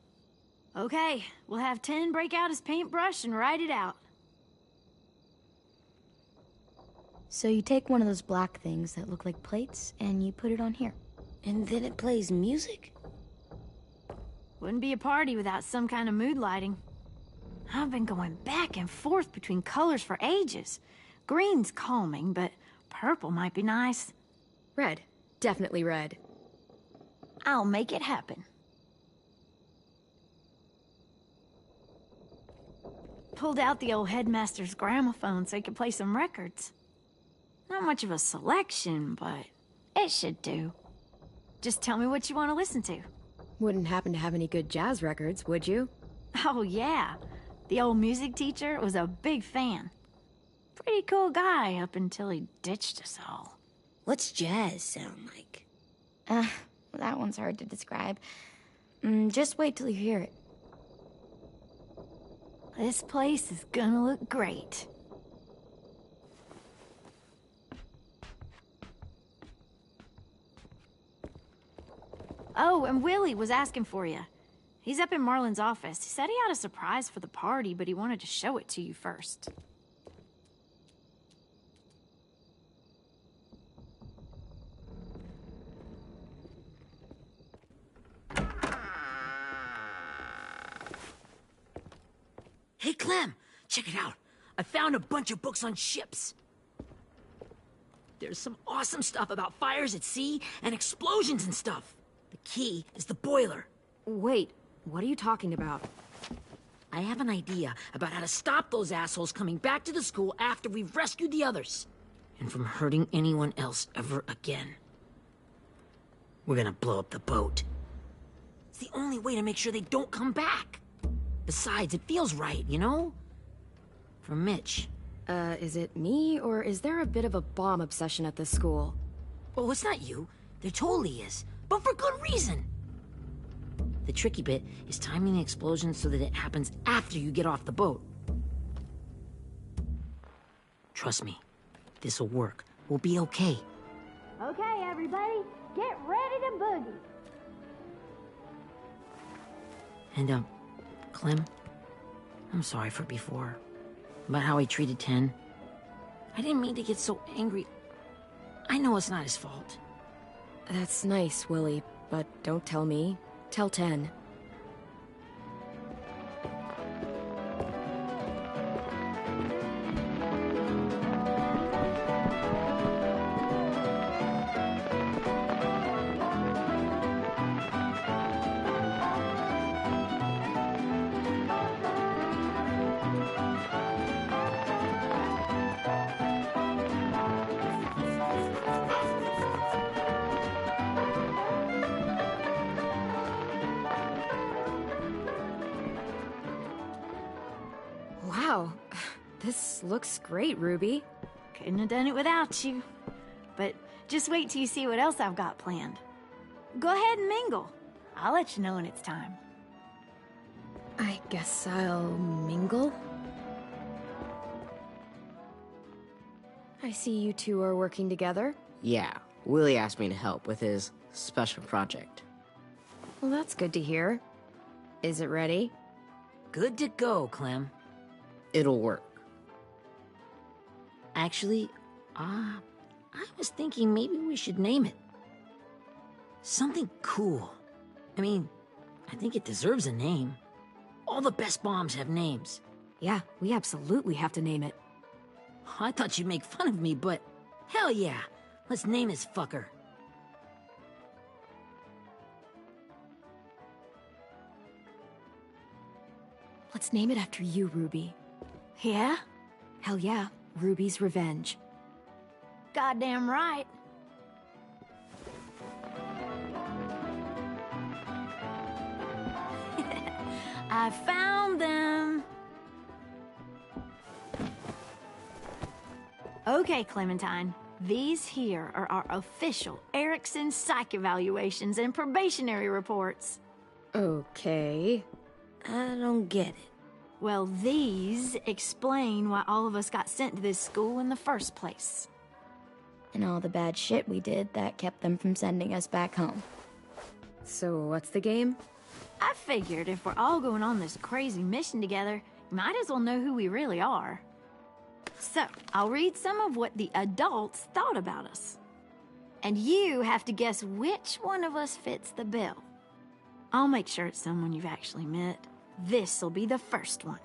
Okay, we'll have 10 break out his paintbrush and write it out. So you take one of those black things that look like plates, and you put it on here. And then it plays music? Wouldn't be a party without some kind of mood lighting. I've been going back and forth between colors for ages. Green's calming, but purple might be nice. Red. Definitely red. I'll make it happen. Pulled out the old headmaster's gramophone so he could play some records. Not much of a selection, but it should do. Just tell me what you want to listen to. Wouldn't happen to have any good jazz records, would you? Oh, yeah. The old music teacher was a big fan. Pretty cool guy up until he ditched us all. What's jazz sound like? That one's hard to describe. Just wait till you hear it. This place is gonna look great. Oh, and Willie was asking for you. He's up in Marlin's office. He said he had a surprise for the party, but he wanted to show it to you first. Hey, Clem, check it out. I found a bunch of books on ships. There's some awesome stuff about fires at sea and explosions and stuff. The key is the boiler. Wait, what are you talking about? I have an idea about how to stop those assholes coming back to the school after we've rescued the others. And from hurting anyone else ever again. We're gonna blow up the boat. It's the only way to make sure they don't come back. Besides, it feels right, you know? For Mitch. Is it me, or is there a bit of a bomb obsession at this school? Oh, it's not you. There totally is. But for good reason. The tricky bit is timing the explosion so that it happens after you get off the boat. Trust me, this'll work. We'll be okay. Okay, everybody, get ready to boogie. And, Clem, I'm sorry for before. About how he treated Ten. I didn't mean to get so angry. I know it's not his fault. That's nice, Willie, but don't tell me. Tell 10. Wow, this looks great, Ruby. Couldn't have done it without you. But just wait till you see what else I've got planned. go ahead and mingle. I'll let you know when it's time. I guess I'll mingle? I see you two are working together. Yeah, Willie asked me to help with his special project. Well, that's good to hear. Is it ready? Good to go, Clem. It'll work. Actually, I was thinking maybe we should name it. Something cool. I mean, I think it deserves a name. All the best bombs have names. Yeah, we absolutely have to name it. I thought you'd make fun of me, but hell yeah. Let's name this fucker. Let's name it after you, Ruby. Yeah? Hell yeah, Ruby's Revenge. Goddamn right. I found them. Okay, Clementine. These here are our official Erickson psych evaluations and probationary reports. Okay. I don't get it. Well, these explain why all of us got sent to this school in the first place. And all the bad shit we did that kept them from sending us back home. So what's the game? I figured if we're all going on this crazy mission together, you might as well know who we really are. So, I'll read some of what the adults thought about us. And you have to guess which one of us fits the bill. I'll make sure it's someone you've actually met. This'll be the first one.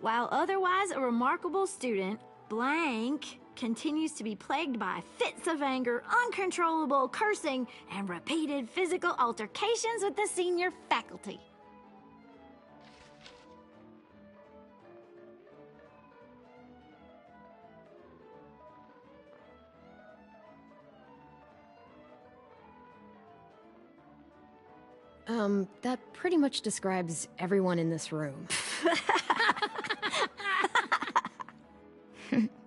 While otherwise a remarkable student, blank continues to be plagued by fits of anger, uncontrollable cursing, and repeated physical altercations with the senior faculty. That pretty much describes everyone in this room.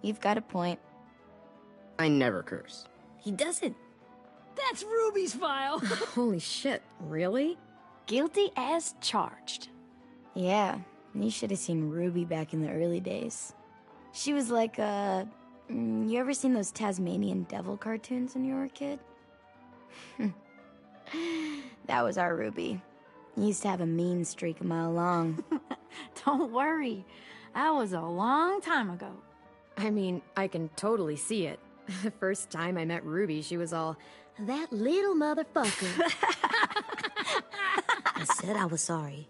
You've got a point. I never curse. He doesn't. That's Ruby's file. Holy shit, really? Guilty as charged. Yeah, you should have seen Ruby back in the early days. She was like you ever seen those Tasmanian devil cartoons when you were a kid? That was our Ruby. He used to have a mean streak a mile long. Don't worry. That was a long time ago. I mean, I can totally see it. The first time I met Ruby, she was all, that little motherfucker. I said I was sorry.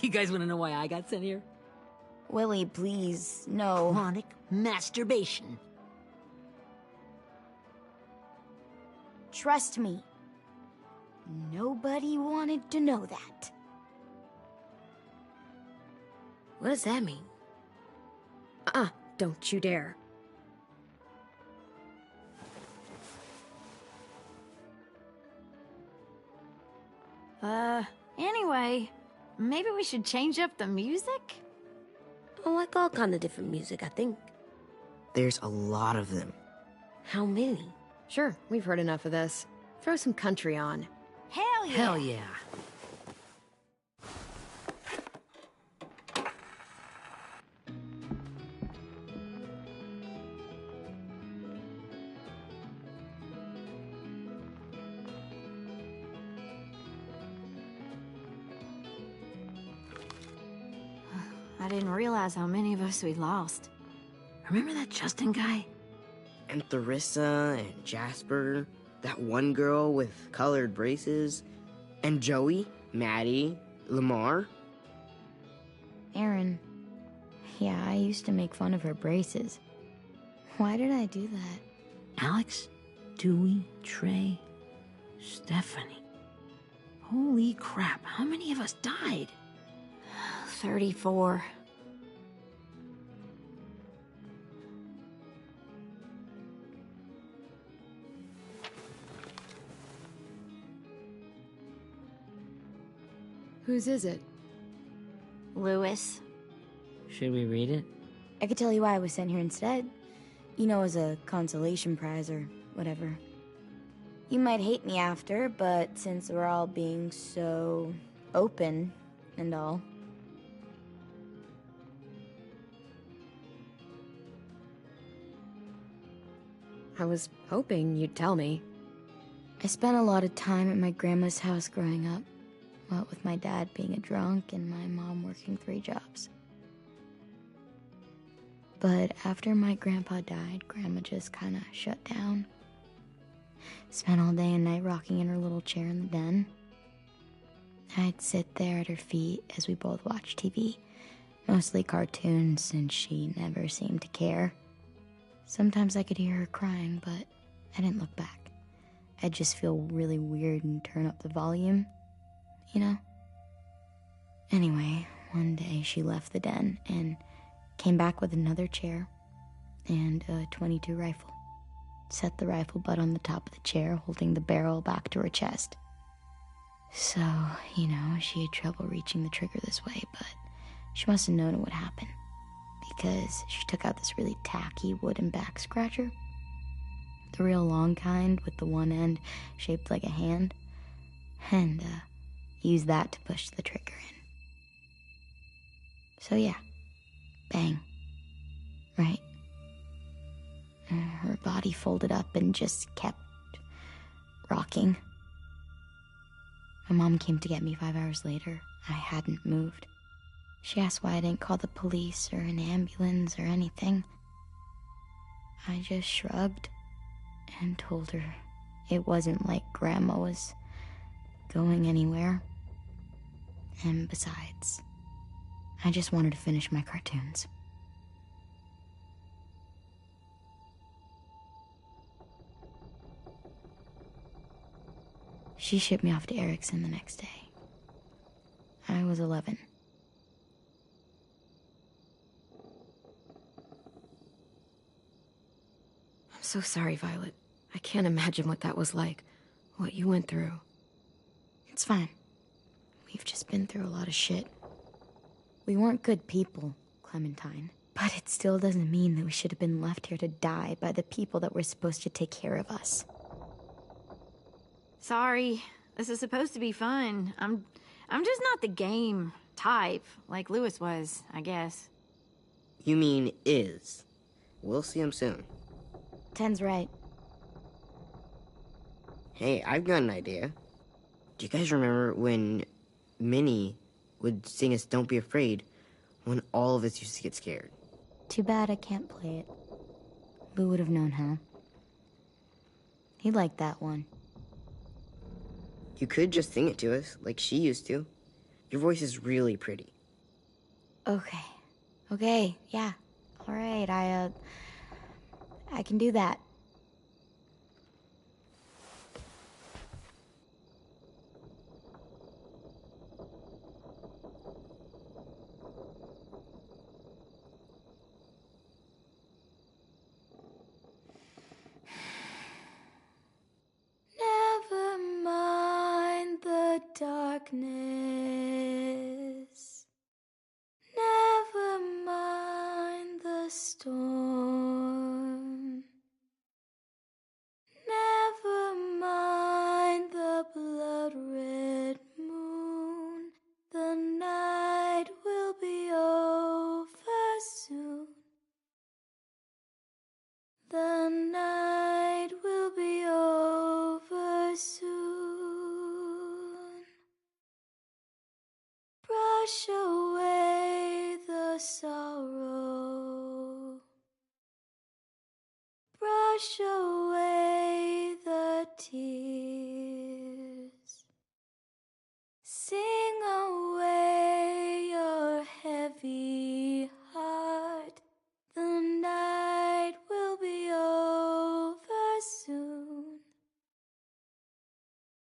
You guys want to know why I got sent here? Willie, please, no. Chronic masturbation. Trust me. Nobody wanted to know that. What does that mean? Don't you dare. Anyway, maybe we should change up the music? I like all kind of different music, I think. There's a lot of them. How many? Sure, we've heard enough of this. Throw some country on. Hell yeah! Hell yeah. I didn't realize how many of us we lost. Remember that Justin guy? And Theresa and Jasper, that one girl with colored braces, and Joey, Maddie, Lamar. Aaron. Yeah, I used to make fun of her braces. Why did I do that? Alex, Dewey, Trey, Stephanie. Holy crap, how many of us died? 34. Whose is it? Lewis. Should we read it? I could tell you why I was sent here instead. You know, as a consolation prize or whatever. You might hate me after, but since we're all being so open and all. I was hoping you'd tell me. I spent a lot of time at my grandma's house growing up, what with my dad being a drunk and my mom working 3 jobs. But after my grandpa died, Grandma just kind of shut down. Spent all day and night rocking in her little chair in the den. I'd sit there at her feet as we both watched TV, mostly cartoons, since she never seemed to care. Sometimes I could hear her crying, but I didn't look back. I'd just feel really weird and turn up the volume, you know? Anyway, one day she left the den and came back with another chair and a .22 rifle. Set the rifle butt on the top of the chair, holding the barrel back to her chest. So, you know, she had trouble reaching the trigger this way, but she must have known it would happen, because she took out this really tacky wooden back scratcher. The real long kind with the one end shaped like a hand, and used that to push the trigger in. So yeah, bang, right? Her body folded up and just kept rocking. My mom came to get me 5 hours later. I hadn't moved. She asked why I didn't call the police or an ambulance or anything. I just shrugged and told her it wasn't like Grandma was going anywhere. And besides, I just wanted to finish my cartoons. She shipped me off to Erickson the next day. I was 11. I'm so sorry, Violet. I can't imagine what that was like, what you went through. It's fine. We've just been through a lot of shit. We weren't good people, Clementine. But it still doesn't mean that we should have been left here to die by the people that were supposed to take care of us. Sorry, this is supposed to be fun. I'm just not the game type, like Lewis was, I guess. You mean is. We'll see him soon. Ten's right. Hey, I've got an idea. Do you guys remember when Minnie would sing us Don't Be Afraid when all of us used to get scared? Too bad I can't play it. Lou would have known how. He liked that one. You could just sing it to us, like she used to. Your voice is really pretty. Okay, yeah. All right, I can do that. Never mind the darkness. Never mind the storm. Never mind the blood-red moon. The night will be over soon. The night will be over soon. Brush away the sorrow. Brush away the tears. Sing away your heavy heart. The night will be over soon.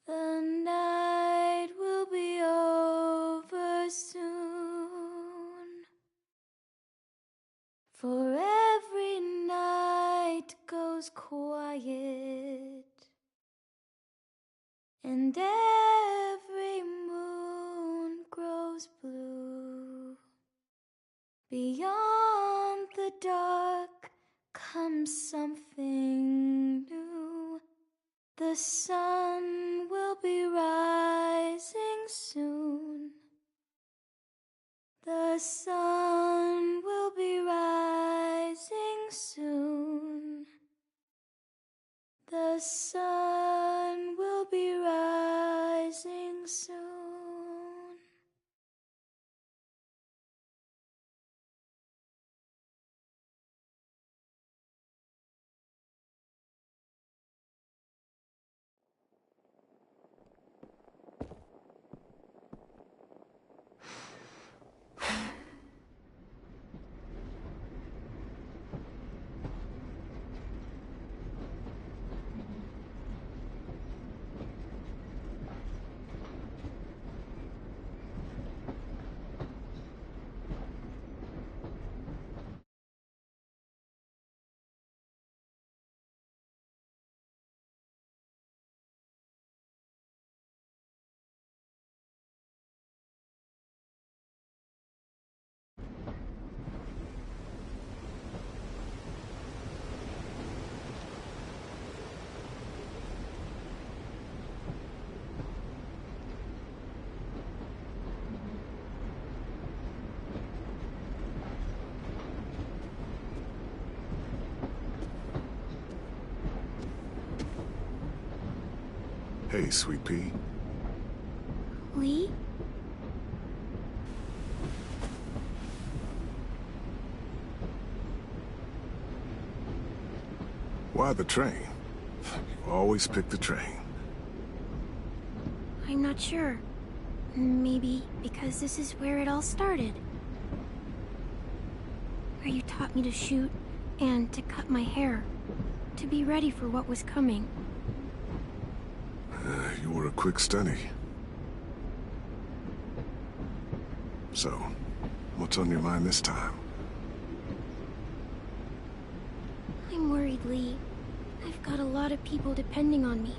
The night will be over soon. For every night goes quiet, and every moon grows blue. Beyond the dark comes something new. The The sun will be rising soon. The sun will be rising soon. The sun will be rising soon. Hey, Sweet Pea. Lee? Why the train? You always pick the train. I'm not sure. Maybe because this is where it all started. Where you taught me to shoot and to cut my hair. To be ready for what was coming. You were a quick study. So, what's on your mind this time? I'm worried, Lee. I've got a lot of people depending on me,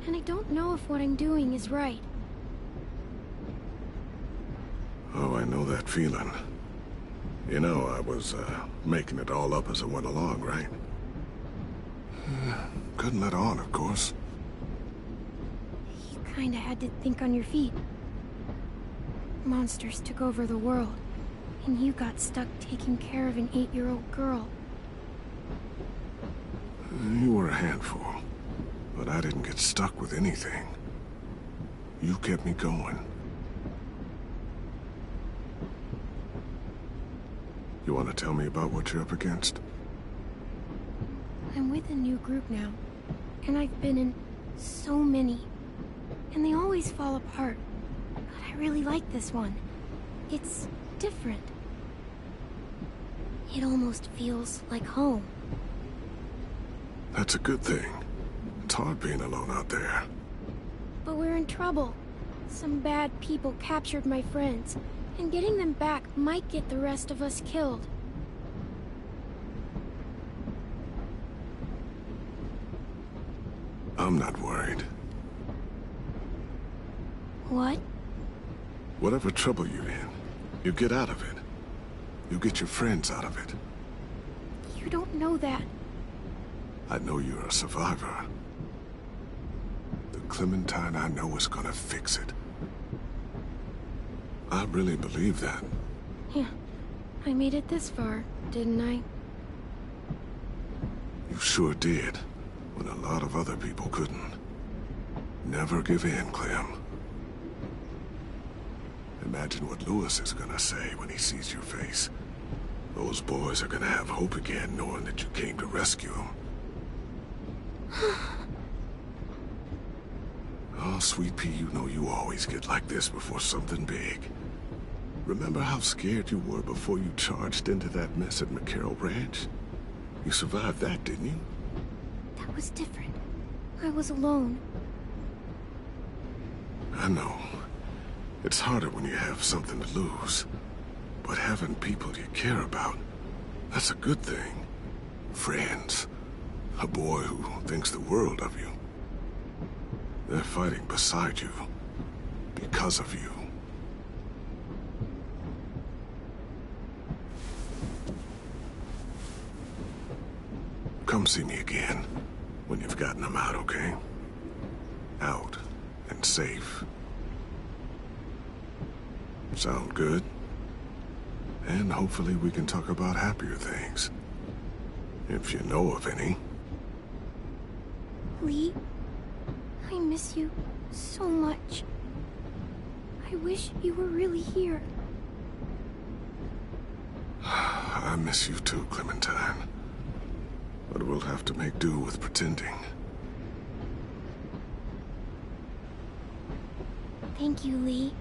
and I don't know if what I'm doing is right. Oh, I know that feeling. You know, I was, making it all up as I went along, right? Couldn't let on, of course. You kinda had to think on your feet. Monsters took over the world, and you got stuck taking care of an 8-year-old girl. You were a handful, but I didn't get stuck with anything. You kept me going. You want to tell me about what you're up against? I'm with a new group now, and I've been in so many, and they always fall apart. But I really like this one. It's different. It almost feels like home. That's a good thing. It's hard being alone out there. But we're in trouble. Some bad people captured my friends, and getting them back might get the rest of us killed. I'm not worried. What? Whatever trouble you're in, you get out of it. You get your friends out of it. You don't know that. I know you're a survivor. The Clementine I know is gonna fix it. I really believe that. Yeah, I made it this far, didn't I? You sure did, when a lot of other people couldn't. Never give in, Clem. Imagine what Lewis is gonna say when he sees your face. Those boys are gonna have hope again, knowing that you came to rescue them. Oh, Sweet Pea, you know you always get like this before something big. Remember how scared you were before you charged into that mess at McCarroll Ranch? You survived that, didn't you? That was different. I was alone. I know. It's harder when you have something to lose. But having people you care about, that's a good thing. Friends. A boy who thinks the world of you. They're fighting beside you. Because of you. Come see me again. When you've gotten them out, okay? out and safe. Sound good? And hopefully we can talk about happier things. If you know of any. Lee, I miss you so much. I wish you were really here. I miss you too, Clementine. But we'll have to make do with pretending. Thank you, Lee.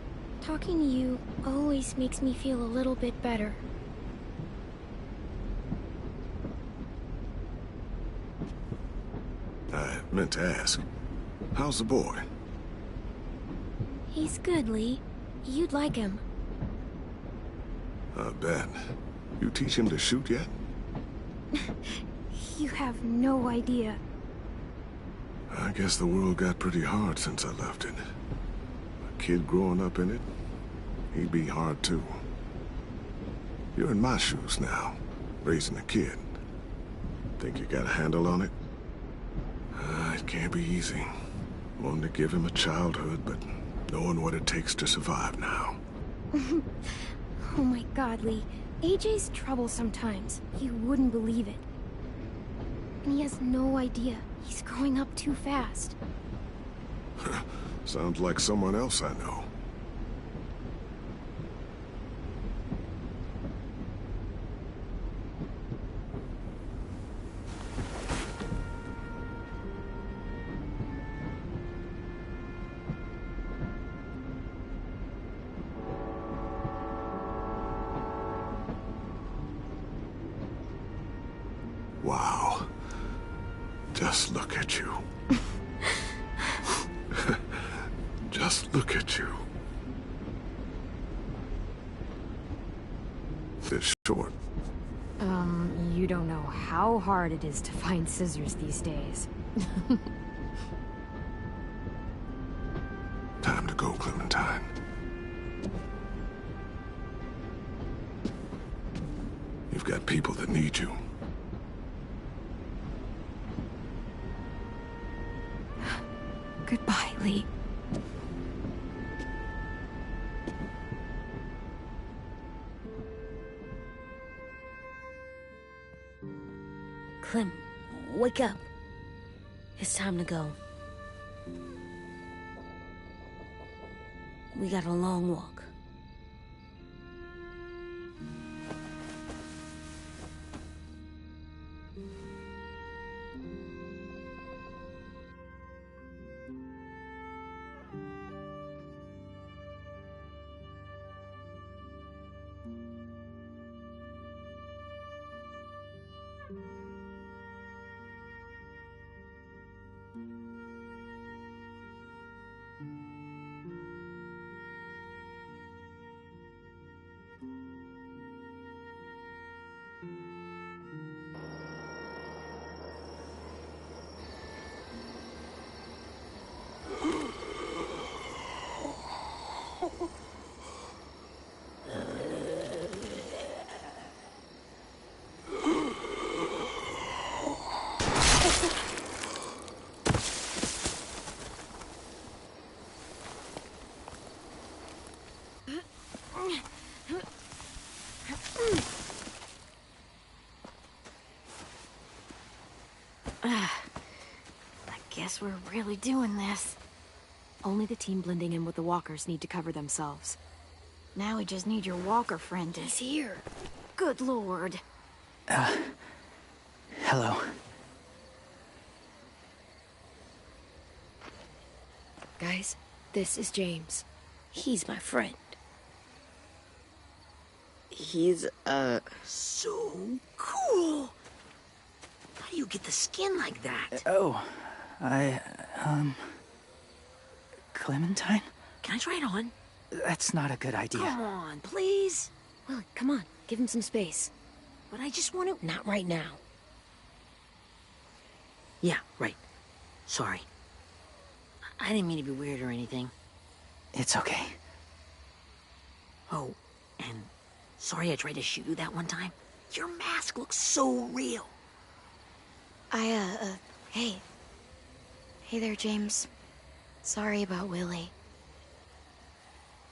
Talking to you always makes me feel a little bit better. I meant to ask, how's the boy? He's good, Lee. You'd like him. I bet. You teach him to shoot yet? You have no idea. I guess the world got pretty hard since I left it. A kid growing up in it, he'd be hard too. You're in my shoes now, raising a kid. Think you got a handle on it? It can't be easy. Wanting to give him a childhood, but knowing what it takes to survive now. Oh my God, Lee. AJ's trouble sometimes. You wouldn't believe it. And he has no idea. He's growing up too fast. Sounds like someone else I know. Wow. Just look at you. Just look at you. It's short. You don't know how hard it is to find scissors these days. Time to go, Clementine. You've got people that need you. Goodbye, Lee. Clem, wake up. It's time to go. We got a long walk. I guess we're really doing this. Only the team blending in with the walkers need to cover themselves. Now we just need your walker friend to... He's here. Good lord. Hello. Guys, this is James. He's my friend. He's, So cool! How do you get the skin like that? Clementine? Can I try it on? That's not a good idea. Come on, please. Well, come on, give him some space. But I just want to... Not right now. Yeah, right. Sorry. I didn't mean to be weird or anything. It's okay. Oh, and sorry I tried to shoot you that one time. Your mask looks so real. Hey. Hey there, James. Sorry about Willie.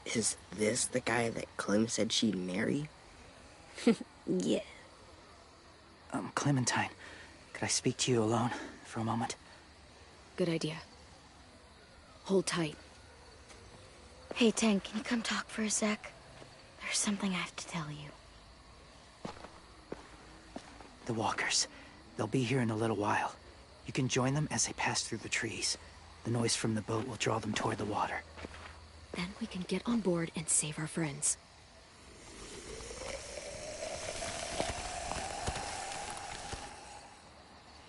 Is this the guy that Clem said she'd marry? Yeah. Clementine, could I speak to you alone for a moment? Good idea. Hold tight. Hey, Tank, can you come talk for a sec? There's something I have to tell you. The walkers. They'll be here in a little while. You can join them as they pass through the trees. The noise from the boat will draw them toward the water. Then we can get on board and save our friends.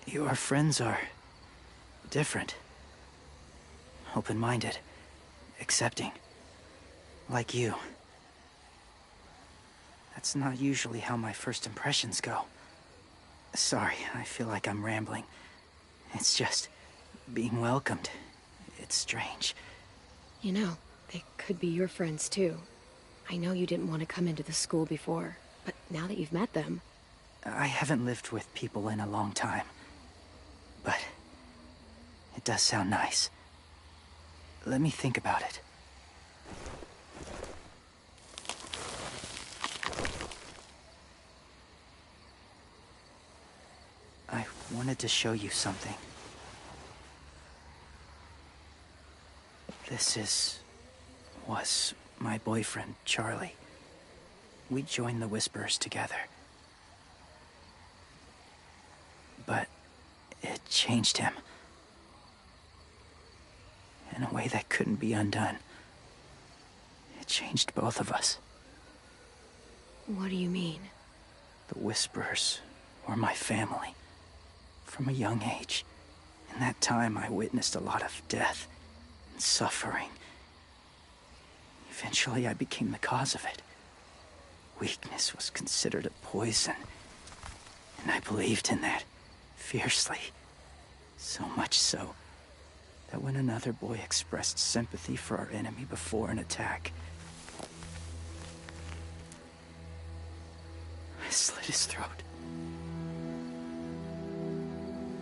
Your friends are different. Open-minded. Accepting. Like you. That's not usually how my first impressions go. Sorry, I feel like I'm rambling. It's just being welcomed. It's strange. You know, they could be your friends too. I know you didn't want to come into the school before, but now that you've met them... I haven't lived with people in a long time. But it does sound nice. Let me think about it. I wanted to show you something. This was my boyfriend, Charlie. We joined the Whisperers together. But it changed him. In a way that couldn't be undone. It changed both of us. What do you mean? The Whisperers were my family. From a young age. In that time, I witnessed a lot of death and suffering. Eventually, I became the cause of it. Weakness was considered a poison. And I believed in that, fiercely. So much so, that when another boy expressed sympathy for our enemy before an attack, I slit his throat.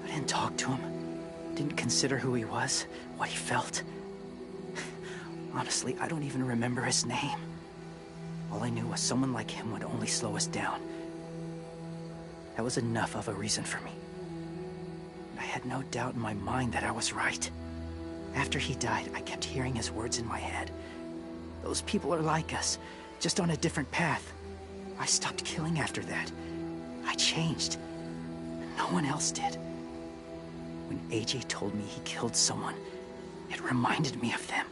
I didn't talk to him. Didn't consider who he was, what he felt. Honestly, I don't even remember his name. All I knew was someone like him would only slow us down. That was enough of a reason for me. I had no doubt in my mind that I was right. After he died, I kept hearing his words in my head. Those people are like us, just on a different path. I stopped killing after that. I changed. No one else did. When AJ told me he killed someone, it reminded me of them.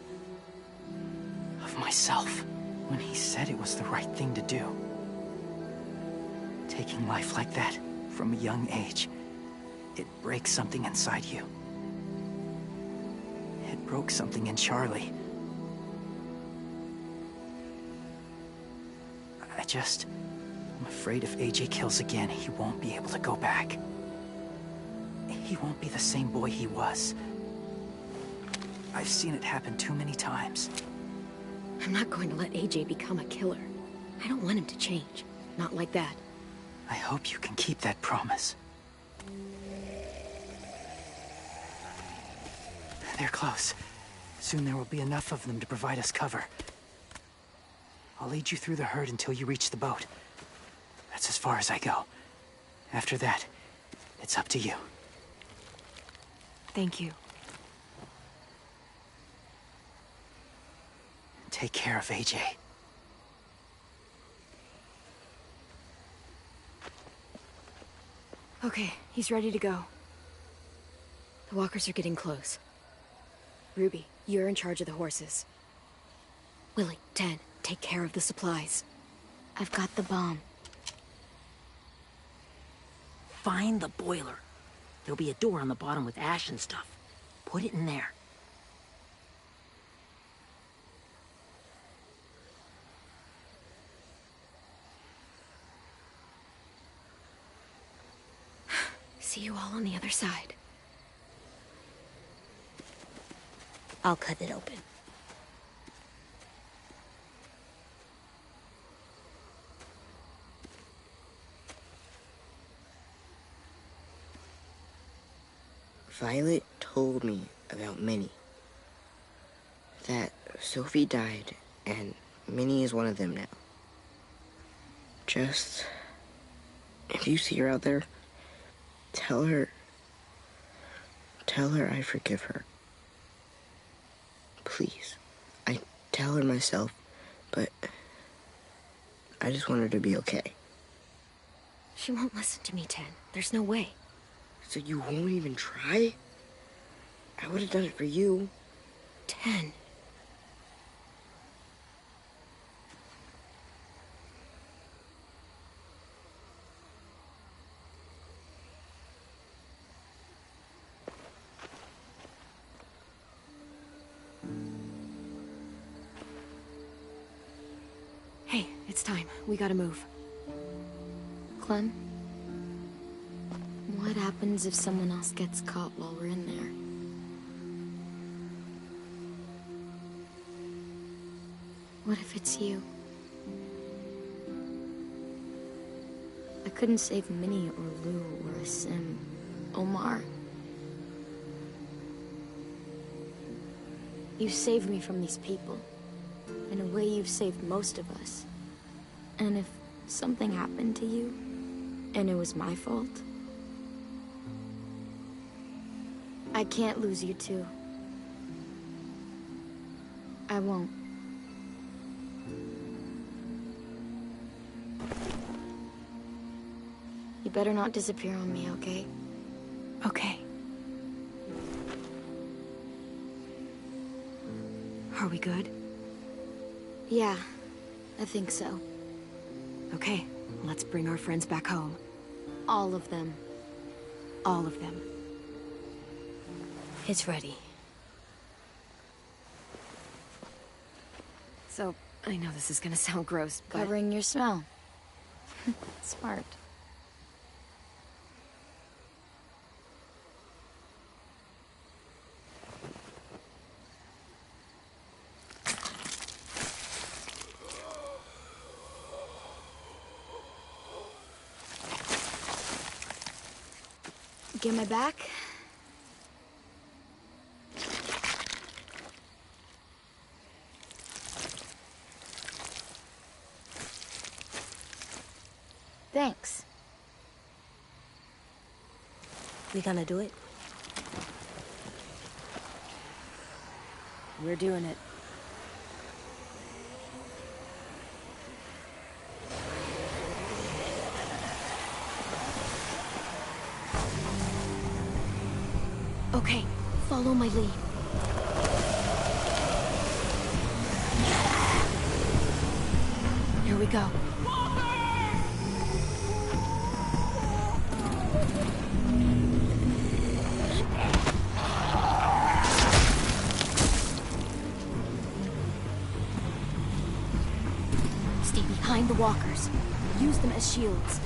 Of myself. When he said it was the right thing to do. Taking life like that, from a young age, it breaks something inside you. It broke something in Charlie. I'm afraid if AJ kills again, he won't be able to go back. He won't be the same boy he was. I've seen it happen too many times. I'm not going to let AJ become a killer. I don't want him to change. Not like that. I hope you can keep that promise. They're close. Soon there will be enough of them to provide us cover. I'll lead you through the herd until you reach the boat. That's as far as I go. After that, it's up to you. Thank you. Take care of AJ. Okay, he's ready to go. The walkers are getting close. Ruby, you're in charge of the horses. Willie, 10, take care of the supplies. I've got the bomb. Find the boiler. There'll be a door on the bottom with ash and stuff. Put it in there. See you all on the other side. I'll cut it open. Violet told me about Minnie. that Sophie died, and Minnie is one of them now. Just, if you see her out there, tell her I forgive her. Please. I tell her myself, but I just want her to be okay. She won't listen to me, Ten. There's no way. So you won't even try? I would have done it for you. 10. Hey, it's time. We gotta move. Clem? What happens if someone else gets caught while we're in there? What if it's you? I couldn't save Minnie or Lou or Asim, Omar. You saved me from these people. In a way, you've saved most of us. And if something happened to you, and it was my fault, I can't lose you too. I won't. You better not disappear on me, okay? Okay. Are we good? Yeah, I think so. Okay, let's bring our friends back home. All of them. All of them. It's ready. So, I know this is gonna sound gross, but... Covering your smell. Smart. Get my back? Thanks. We gonna do it? We're doing it. Okay, follow my lead. Here we go. Stay behind the walkers. Use them as shields.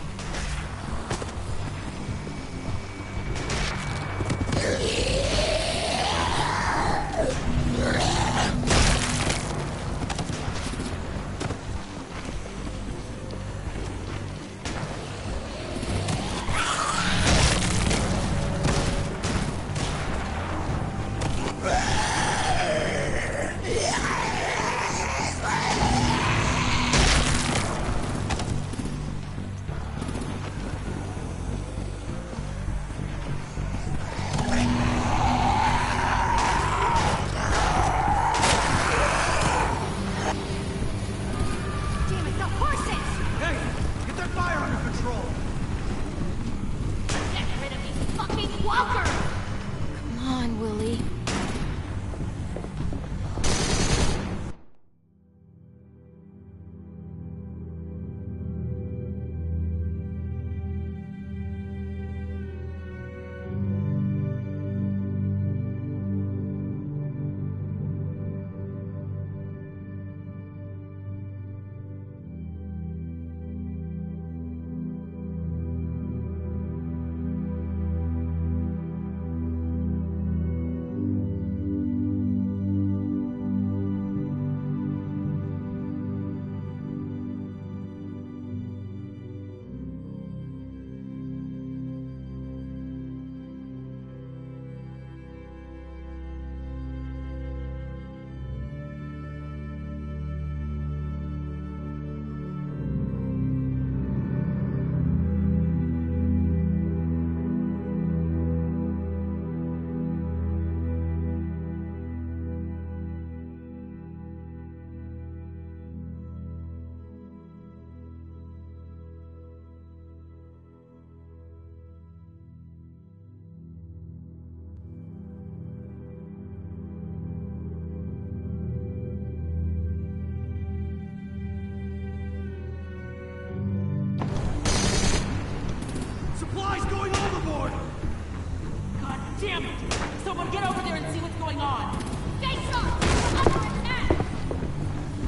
Someone get over there and see what's going on. Face off! Under attack!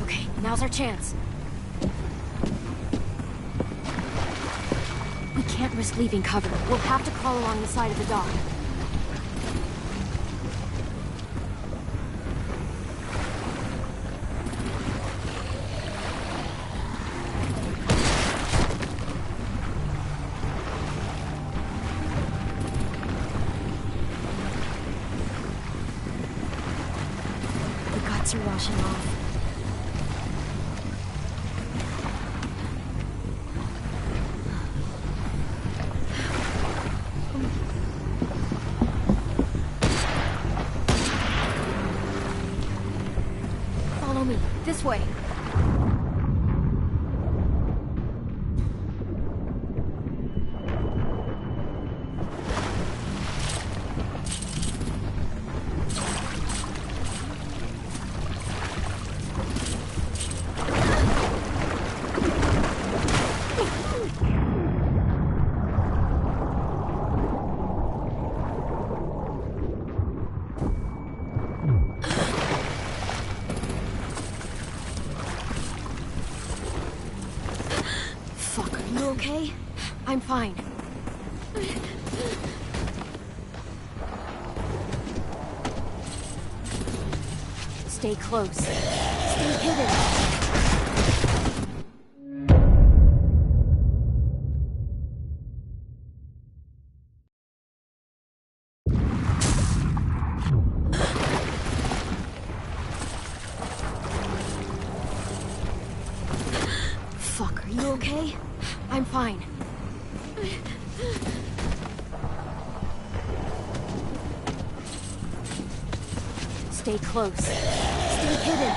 Okay, now's our chance. We can't risk leaving cover. We'll have to crawl along the side of the dock. Are washing off. Follow me. This way. Okay? I'm fine. Stay close. Stay hidden. Fuck, are you okay? I'm fine. Stay close. Stay hidden.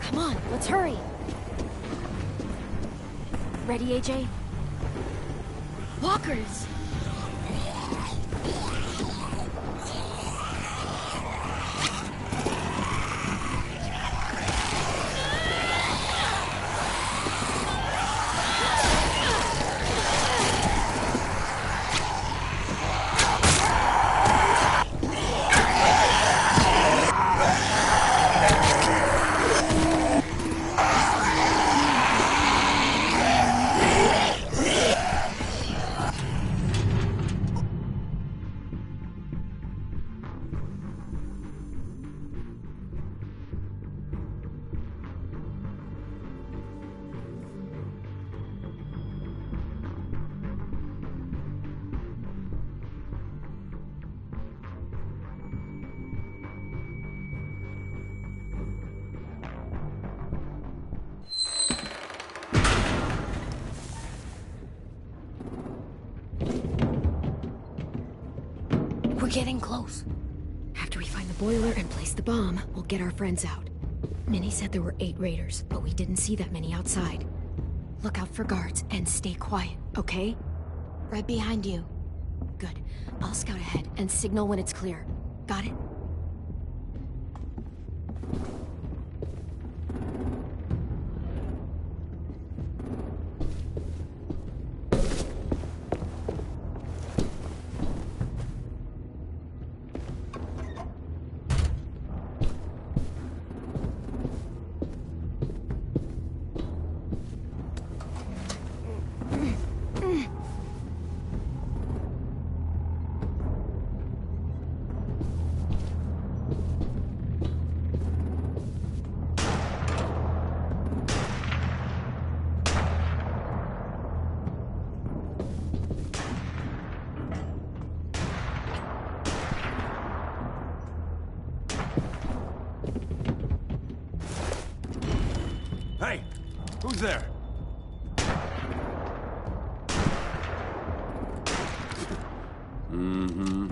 Come on, let's hurry. Ready, AJ? Walkers! We're getting close. After we find the boiler and place the bomb, we'll get our friends out. Minnie said there were 8 raiders, but we didn't see that many outside. Look out for guards and stay quiet, okay? Right behind you. Good. I'll scout ahead and signal when it's clear. Got it? Hey, who's there? Mm-hmm.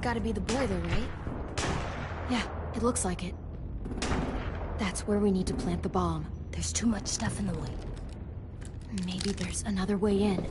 gotta be the boiler, right? Yeah, it looks like it. That's where we need to plant the bomb. There's too much stuff in the way. Maybe there's another way in.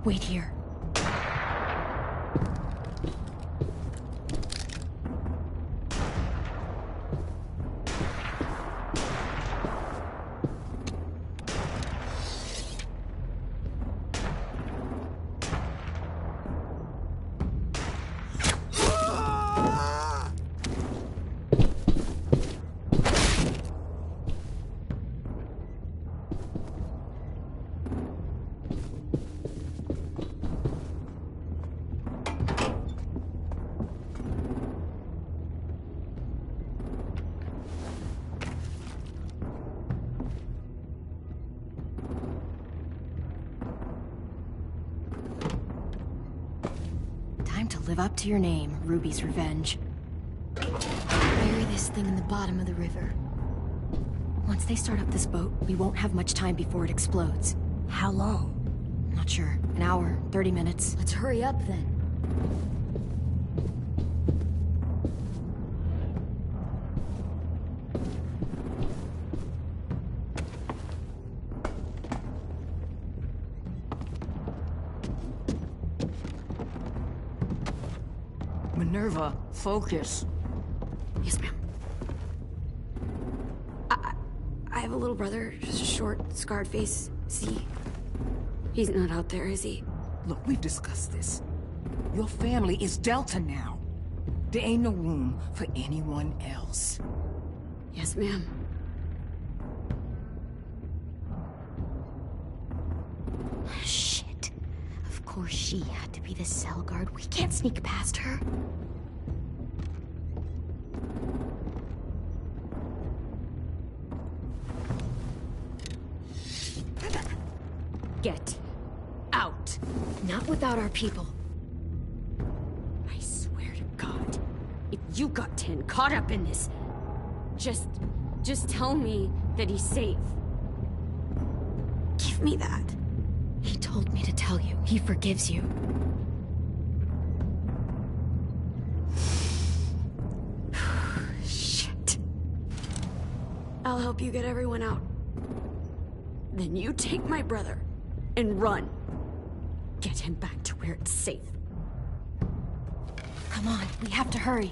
Wait here. Time to live up to your name, Ruby's Revenge. Bury this thing in the bottom of the river. Once they start up this boat, we won't have much time before it explodes. How long? Not sure. An hour, 30 minutes. Let's hurry up then. Minerva, focus. Yes, ma'am. I have a little brother, just a short, scarred face. See? He's not out there, is he? Look, we've discussed this. Your family is Delta now. There ain't no room for anyone else. Yes, ma'am. Shit. Of course she had to be the cell guard. We can't sneak past her. Get out. Not without our people. I swear to God, if you got 10 caught up in this, just tell me that he's safe. Give me that. He told me to tell you. He forgives you. Shit. I'll help you get everyone out. Then you take my brother and run. Get him back to where it's safe. Come on, we have to hurry.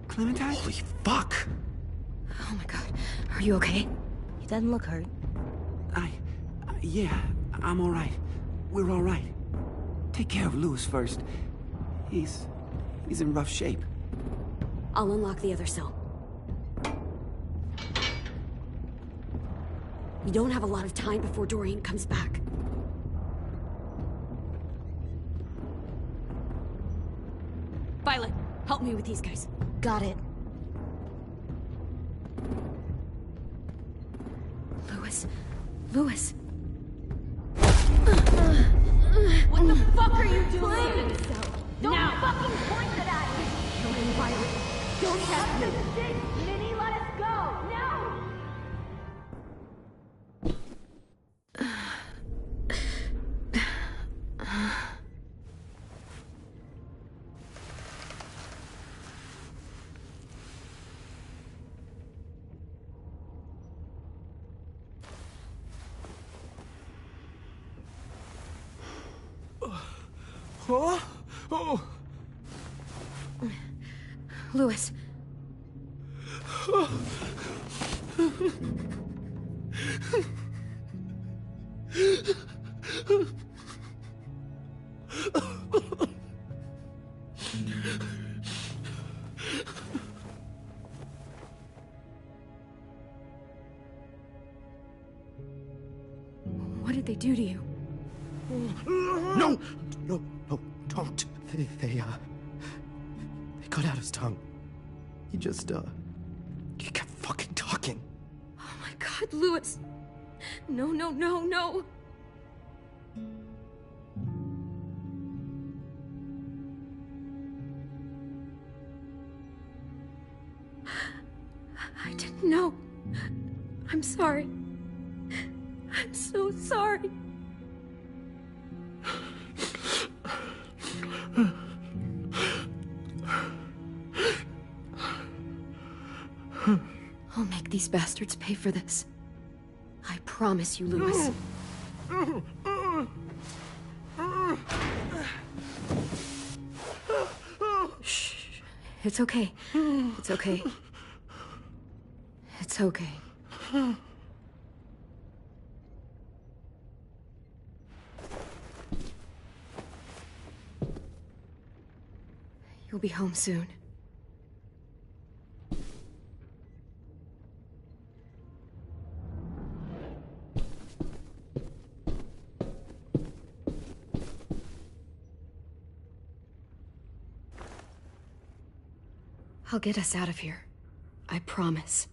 Clementine? Holy fuck! Oh my god. Are you okay? He doesn't look hurt. Yeah, I'm all right. We're all right. Take care of Louis first. He's in rough shape. I'll unlock the other cell. We don't have a lot of time before Dorian comes back. Violet, help me with these guys. Got it. Louis. What the fuck are you doing? Don't Now. fucking point it at me! Kill him, Violet. Don't have me. Minnie, let us go! No! Oh! Oh! Louis. What What did they do to you? No! No, don't. They cut out his tongue. He kept fucking talking. Oh my God, Louis. No, no, no, no. I didn't know. I'm sorry. I'm so sorry. I'll make these bastards pay for this. I promise you, Louis. Shh. It's okay. It's okay. It's okay. You'll be home soon. I'll get us out of here. I promise.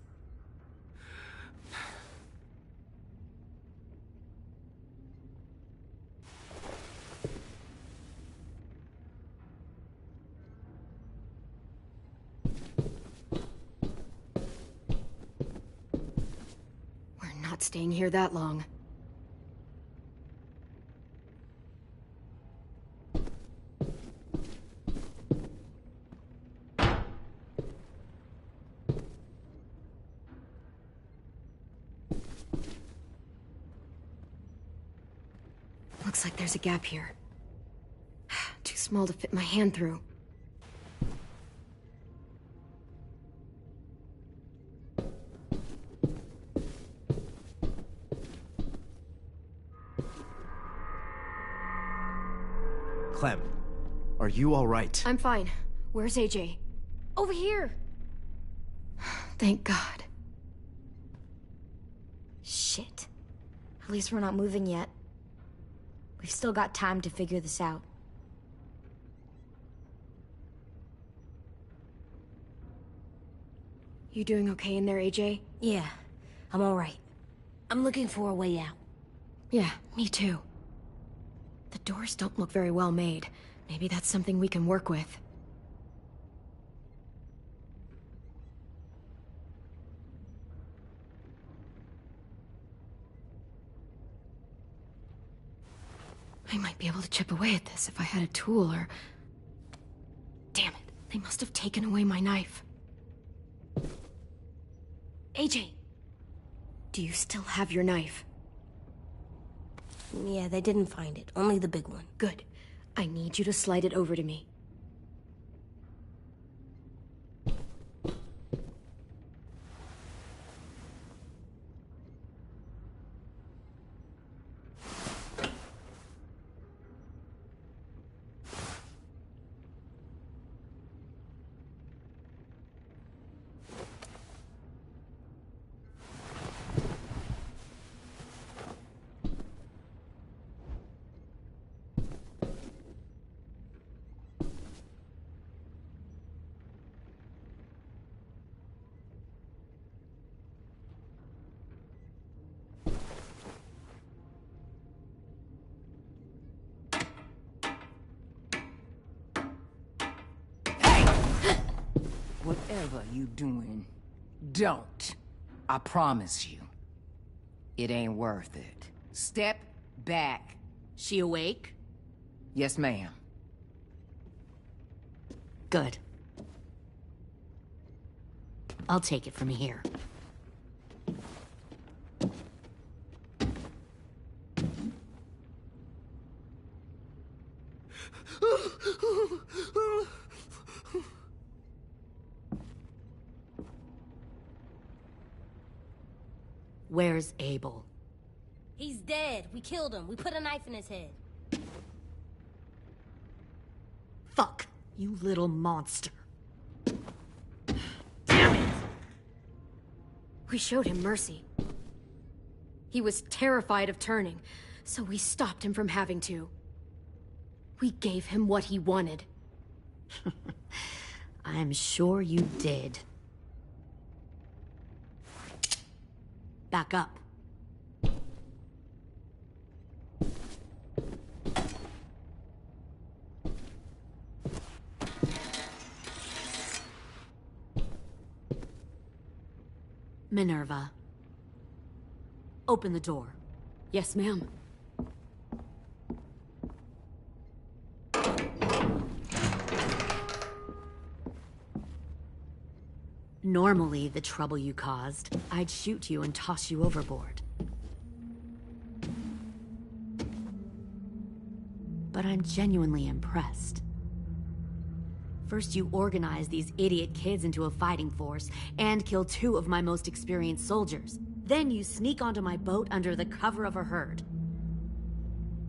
We're not staying here that long. Looks like there's a gap here. Too small to fit my hand through. Clem, are you all right? I'm fine. Where's AJ? Over here! Thank God. Shit. At least we're not moving yet. We've still got time to figure this out. You doing okay in there, AJ? Yeah, I'm alright. I'm looking for a way out. Yeah, me too. The doors don't look very well made. Maybe that's something we can work with. I might be able to chip away at this if I had a tool or... Damn it, they must have taken away my knife. AJ! Do you still have your knife? Yeah, they didn't find it. Only the big one. Good. I need you to slide it over to me. Whatever you doing, don't. I promise you. It ain't worth it. Step back. She awake? Yes, ma'am. Good. I'll take it from here. Where's Abel? He's dead. We killed him. We put a knife in his head. Fuck, you little monster. Damn it! We showed him mercy. He was terrified of turning, So we stopped him from having to. We gave him what he wanted. I'm sure you did. Back up. Minerva. Open the door. Yes, ma'am. Normally, the trouble you caused, I'd shoot you and toss you overboard. But I'm genuinely impressed. First, you organize these idiot kids into a fighting force and kill 2 of my most experienced soldiers. Then you sneak onto my boat under the cover of a herd.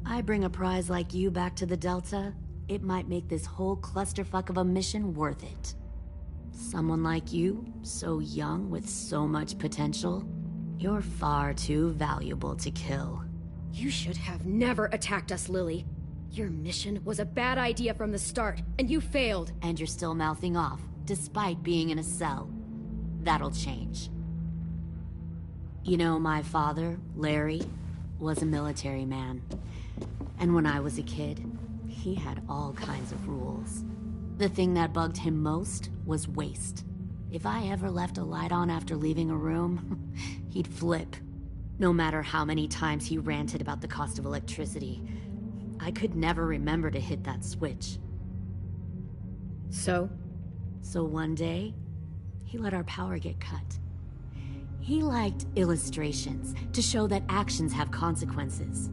I bring a prize like you back to the Delta, it might make this whole clusterfuck of a mission worth it. Someone like you, so young with so much potential, you're far too valuable to kill. You should have never attacked us, Lily. Your mission was a bad idea from the start, and you failed. And you're still mouthing off, despite being in a cell. That'll change. You know, my father, Larry, was a military man. And when I was a kid, he had all kinds of rules. The thing that bugged him most was waste. If I ever left a light on after leaving a room, he'd flip. No matter how many times he ranted about the cost of electricity, I could never remember to hit that switch. So one day, he let our power get cut. He liked illustrations to show that actions have consequences.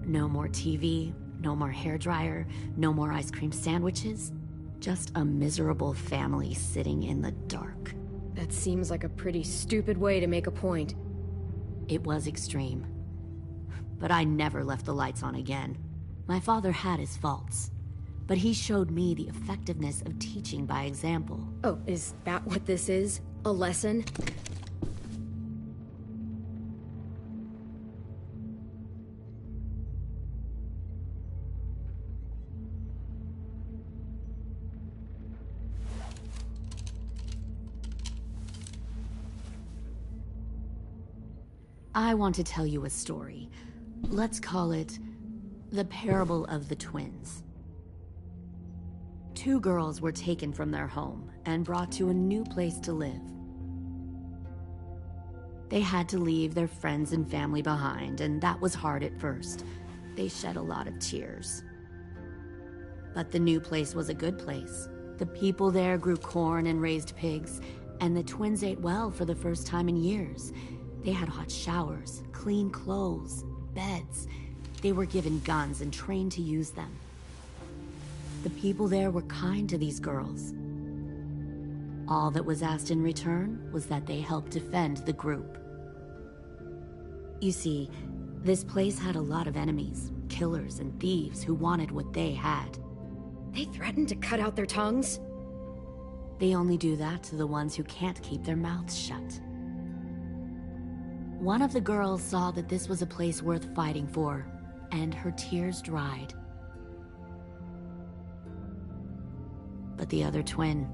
No more TV, no more hairdryer, no more ice cream sandwiches. Just a miserable family sitting in the dark. That seems like a pretty stupid way to make a point. It was extreme. But I never left the lights on again. My father had his faults, but he showed me the effectiveness of teaching by example. Oh, is that what this is? A lesson? I want to tell you a story. Let's call it the Parable of the Twins. 2 girls were taken from their home and brought to a new place to live. They had to leave their friends and family behind, and that was hard at first. They shed a lot of tears. But the new place was a good place. The people there grew corn and raised pigs, and the twins ate well for the first time in years. They had hot showers, clean clothes, beds. They were given guns and trained to use them. The people there were kind to these girls. All that was asked in return was that they help defend the group. You see, this place had a lot of enemies, killers and thieves who wanted what they had. They threatened to cut out their tongues? They only do that to the ones who can't keep their mouths shut. One of the girls saw that this was a place worth fighting for, and her tears dried. But the other twin,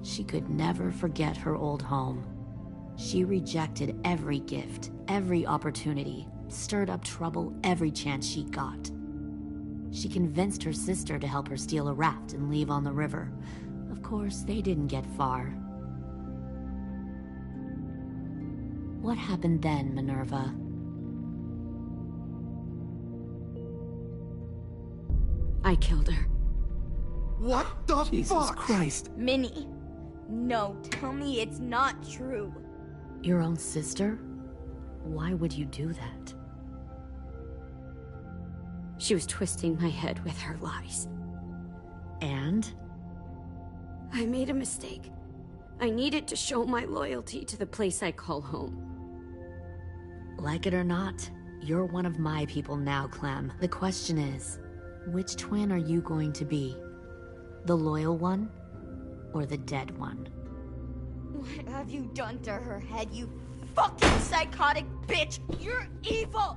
she could never forget her old home. She rejected every gift, every opportunity, stirred up trouble every chance she got. She convinced her sister to help her steal a raft and leave on the river. Of course, they didn't get far. What happened then, Minerva? I killed her. What the Jesus fuck? Christ. Minnie, no, tell me it's not true. Your own sister? Why would you do that? She was twisting my head with her lies. And? I made a mistake. I needed to show my loyalty to the place I call home. Like it or not, you're one of my people now, Clem. The question is, which twin are you going to be? The loyal one, or the dead one? What have you done to her head, you fucking psychotic bitch? You're evil!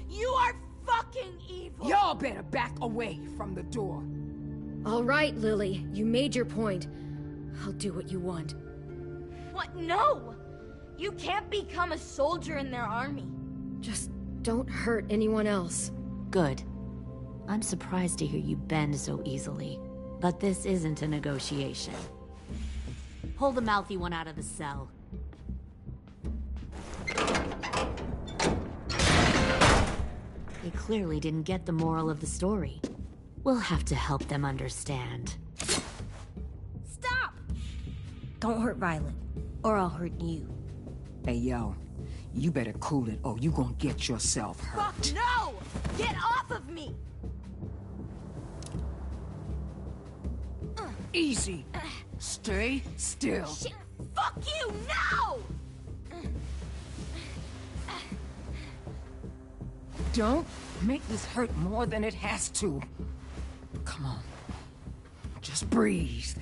You are fucking evil! Y'all better back away from the door. All right, Lily, you made your point. I'll do what you want. What? No! You can't become a soldier in their army. Just don't hurt anyone else. Good. I'm surprised to hear you bend so easily. But this isn't a negotiation. Pull the mouthy one out of the cell. They clearly didn't get the moral of the story. We'll have to help them understand. Stop! Don't hurt Violet, or I'll hurt you. Hey, yo. You better cool it, or you gonna get yourself hurt. Fuck no! Get off of me! Easy. Stay still. Shit! Fuck you! No! Don't make this hurt more than it has to. Come on. Just breathe.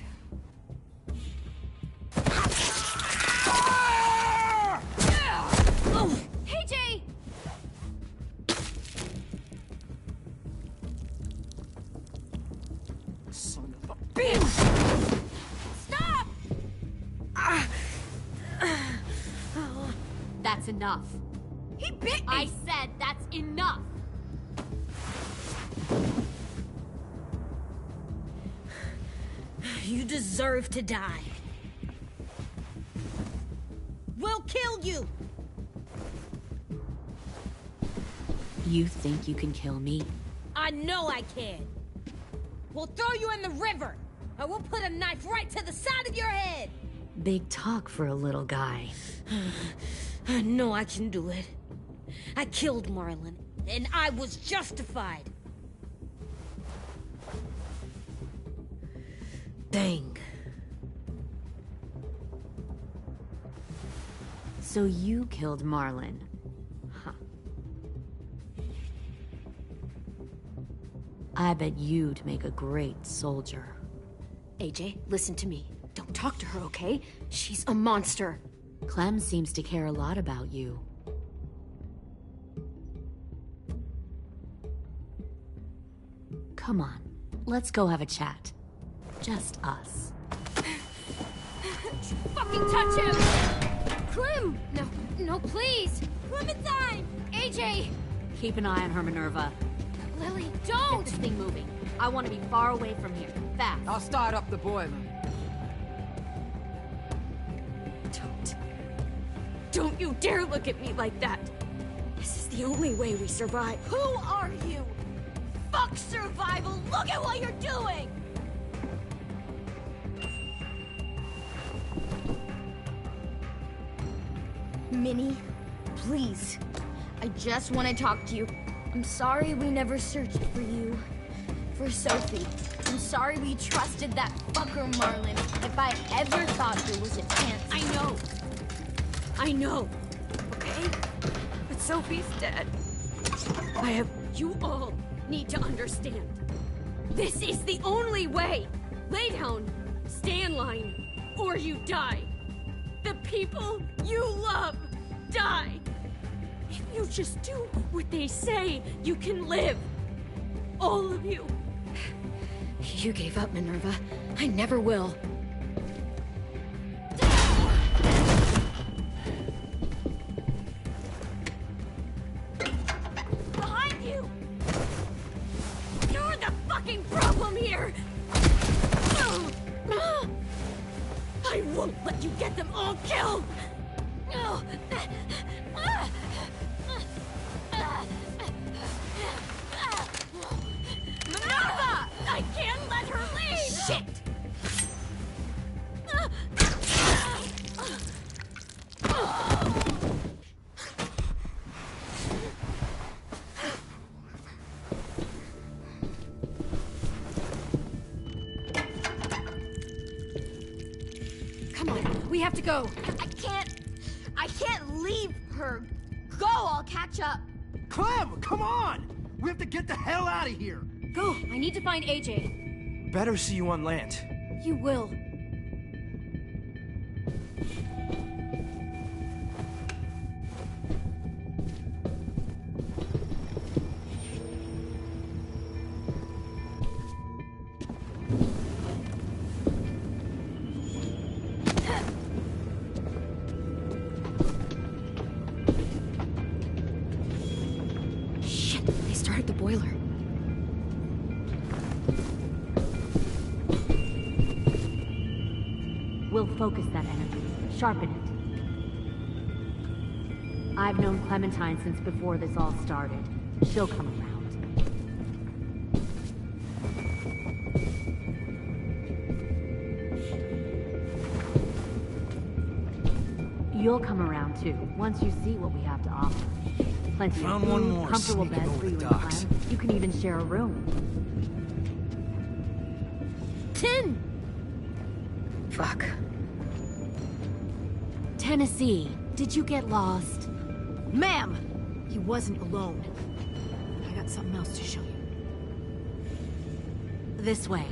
Oh! Hey, Jay! Son of a bitch! Stop! That's enough. He bit me! I said that's enough! You deserve to die. We'll kill you! You think you can kill me? I know I can. We'll throw you in the river, and we'll put a knife right to the side of your head! Big talk for a little guy. I know I can do it. I killed Marlon, and I was justified. Dang. So you killed Marlon. Huh. I bet you'd make a great soldier. AJ, listen to me. Don't talk to her, okay? She's a monster. Clem seems to care a lot about you. Come on, let's go have a chat. Just us. Fucking touch him! Clem! No, please! Clementine! AJ! Keep an eye on her, Minerva. Lily, Get don't! this thing moving. I want to be far away from here. Fast. I'll start up the boiler. Don't you dare look at me like that! This is the only way we survive. Who are you? Fuck survival! Look at what you're doing! Minnie, please. I just want to talk to you. I'm sorry we never searched for you. For Sophie. I'm sorry we trusted that fucker Marlon. If I ever thought there was a chance. I know, okay? But Sophie's dead. You all need to understand. This is the only way. Lay down, stay in line, or you die. The people you love die. If you just do what they say, you can live. All of you. You gave up, Minerva. I never will. Behind you! You're the fucking problem here! I won't let you get them all killed! Minerva! I can't let her leave! Shit! Come on, we have to go. I can't leave her. Go, I'll catch up. Clem, come on! We have to get the hell out of here! Go, I need to find AJ. Better see you on land. You will. Focus that energy. Sharpen it. I've known Clementine since before this all started. She'll come around. You'll come around too, once you see what we have to offer. Plenty of food, comfortable beds for you and Clem. You can even share a room. 10! Fuck. Tennessee, did you get lost? Ma'am! He wasn't alone. I got something else to show you. This way.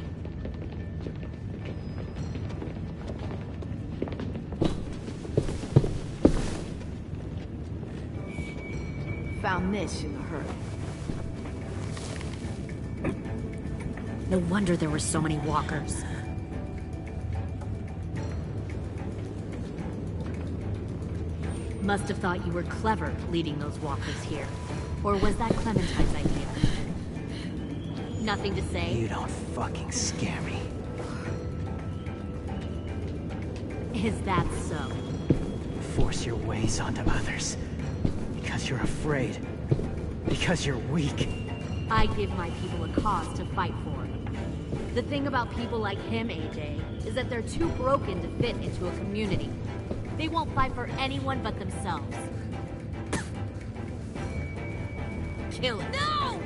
Found this in a hurry. No wonder there were so many walkers. Must have thought you were clever leading those walkers here. Or was that Clementine's idea? Nothing to say? You don't fucking scare me. Is that so? Force your ways onto others. Because you're afraid. Because you're weak. I give my people a cause to fight for. The thing about people like him, AJ, is that they're too broken to fit into a community. They won't fight for anyone but themselves. Kill it. No!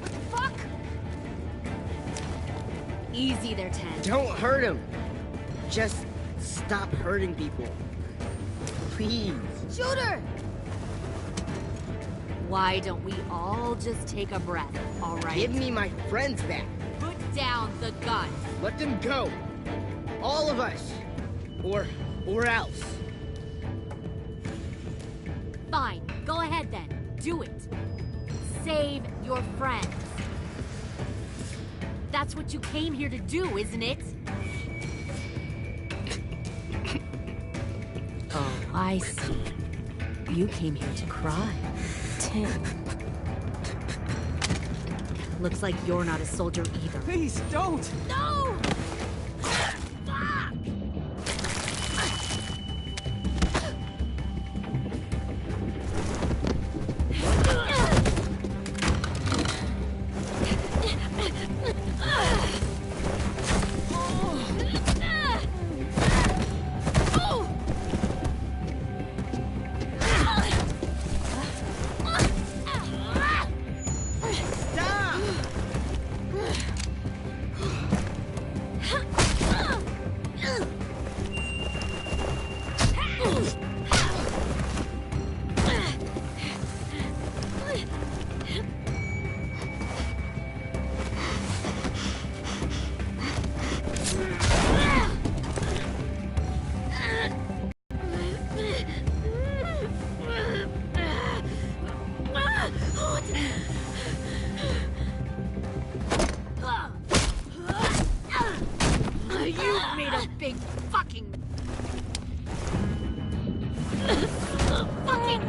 What the fuck? Easy there, 10. Don't hurt him. Just stop hurting people. Please. Shoot her! Why don't we all just take a breath, all right? Give me my friends back. Put down the gun. Let them go. All of us. Or else. Fine, go ahead then. Do it. Save your friends. That's what you came here to do, isn't it? Oh, I see. You came here to cry. Tim. Looks like you're not a soldier either. Please, don't! No! You made a big fucking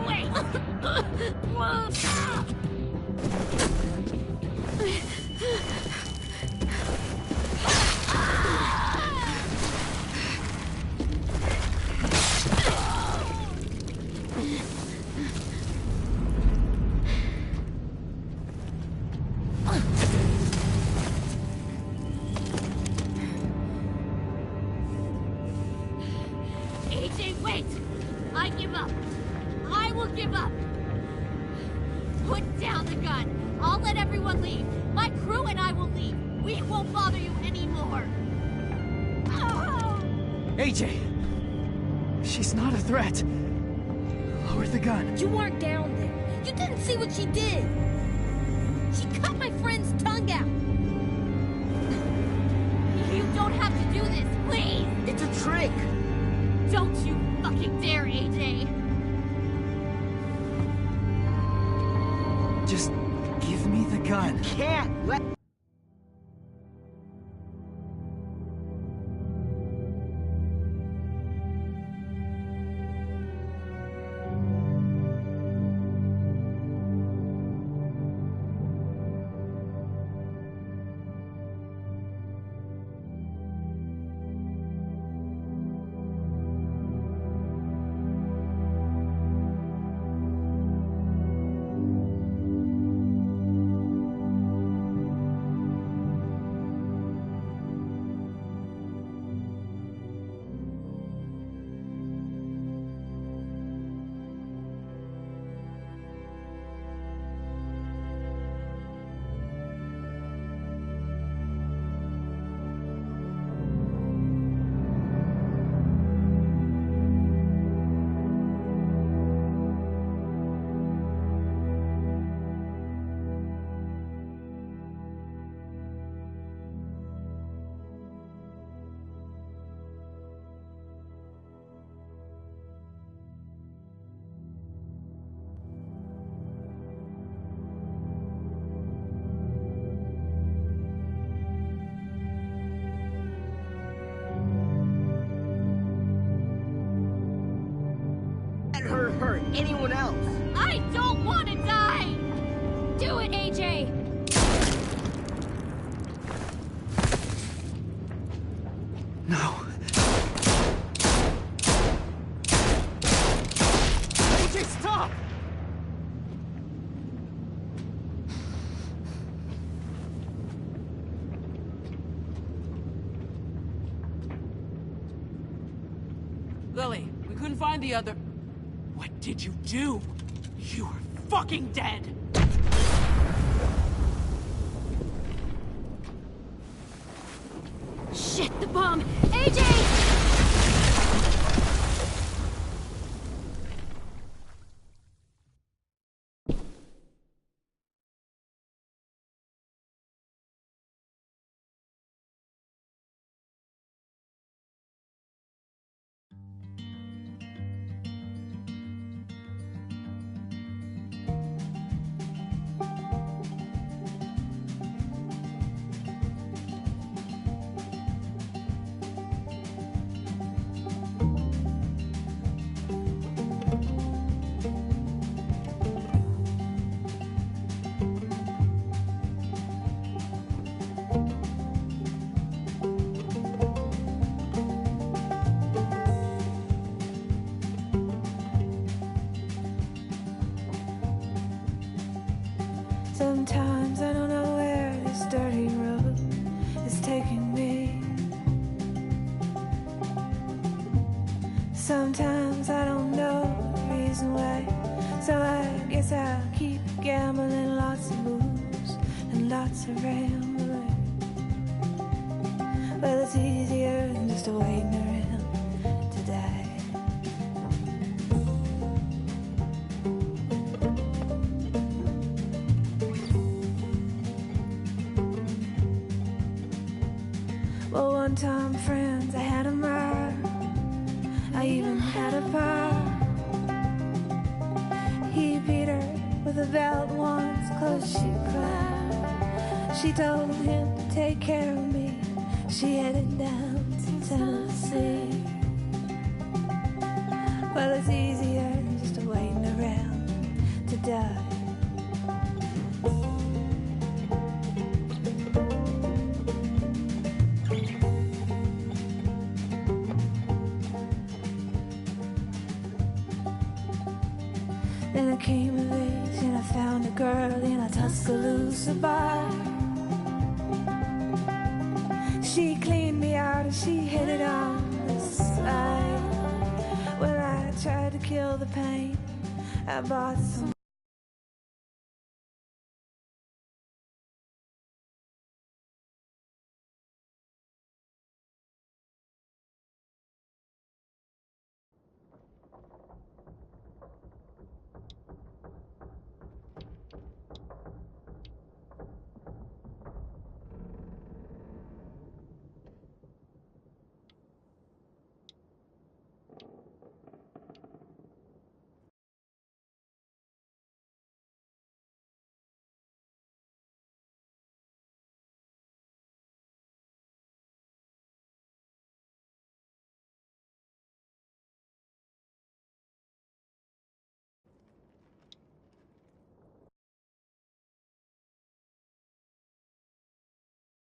waste! AJ, wait! I give up. I will give up. Put down the gun. I'll let everyone leave. My crew and I will leave. We won't bother you anymore. AJ! She's not a threat. Lower the gun. You weren't down there. You didn't see what she did. She cut my friend's tongue out. You don't have to do this, please! It's a trick. Don't you fucking dare, AJ! Just give me the gun. Can't let... anyone else. I don't want to die! Do it, AJ! No. AJ, stop! Lily, we couldn't find the other... What did you do? You are fucking dead! Shit, the bomb! AJ! Sometimes I don't know where this dirty road is taking me. Sometimes I don't know the reason why. So I guess I'll keep gambling, lots of moves and lots of rambling. Well, it's easier than just waiting around to die. Well, one time, friends, I had 'em right. I even had a pie. He beat her with a belt once, close she cried. She told him to take care of me. She headed down to Tennessee. Well, it's easier than just waiting around to die. Then I came of age and I found a girl in a Tuscaloosa bar. She cleaned me out and she hit it on the side. Well, I tried to kill the pain. I bought some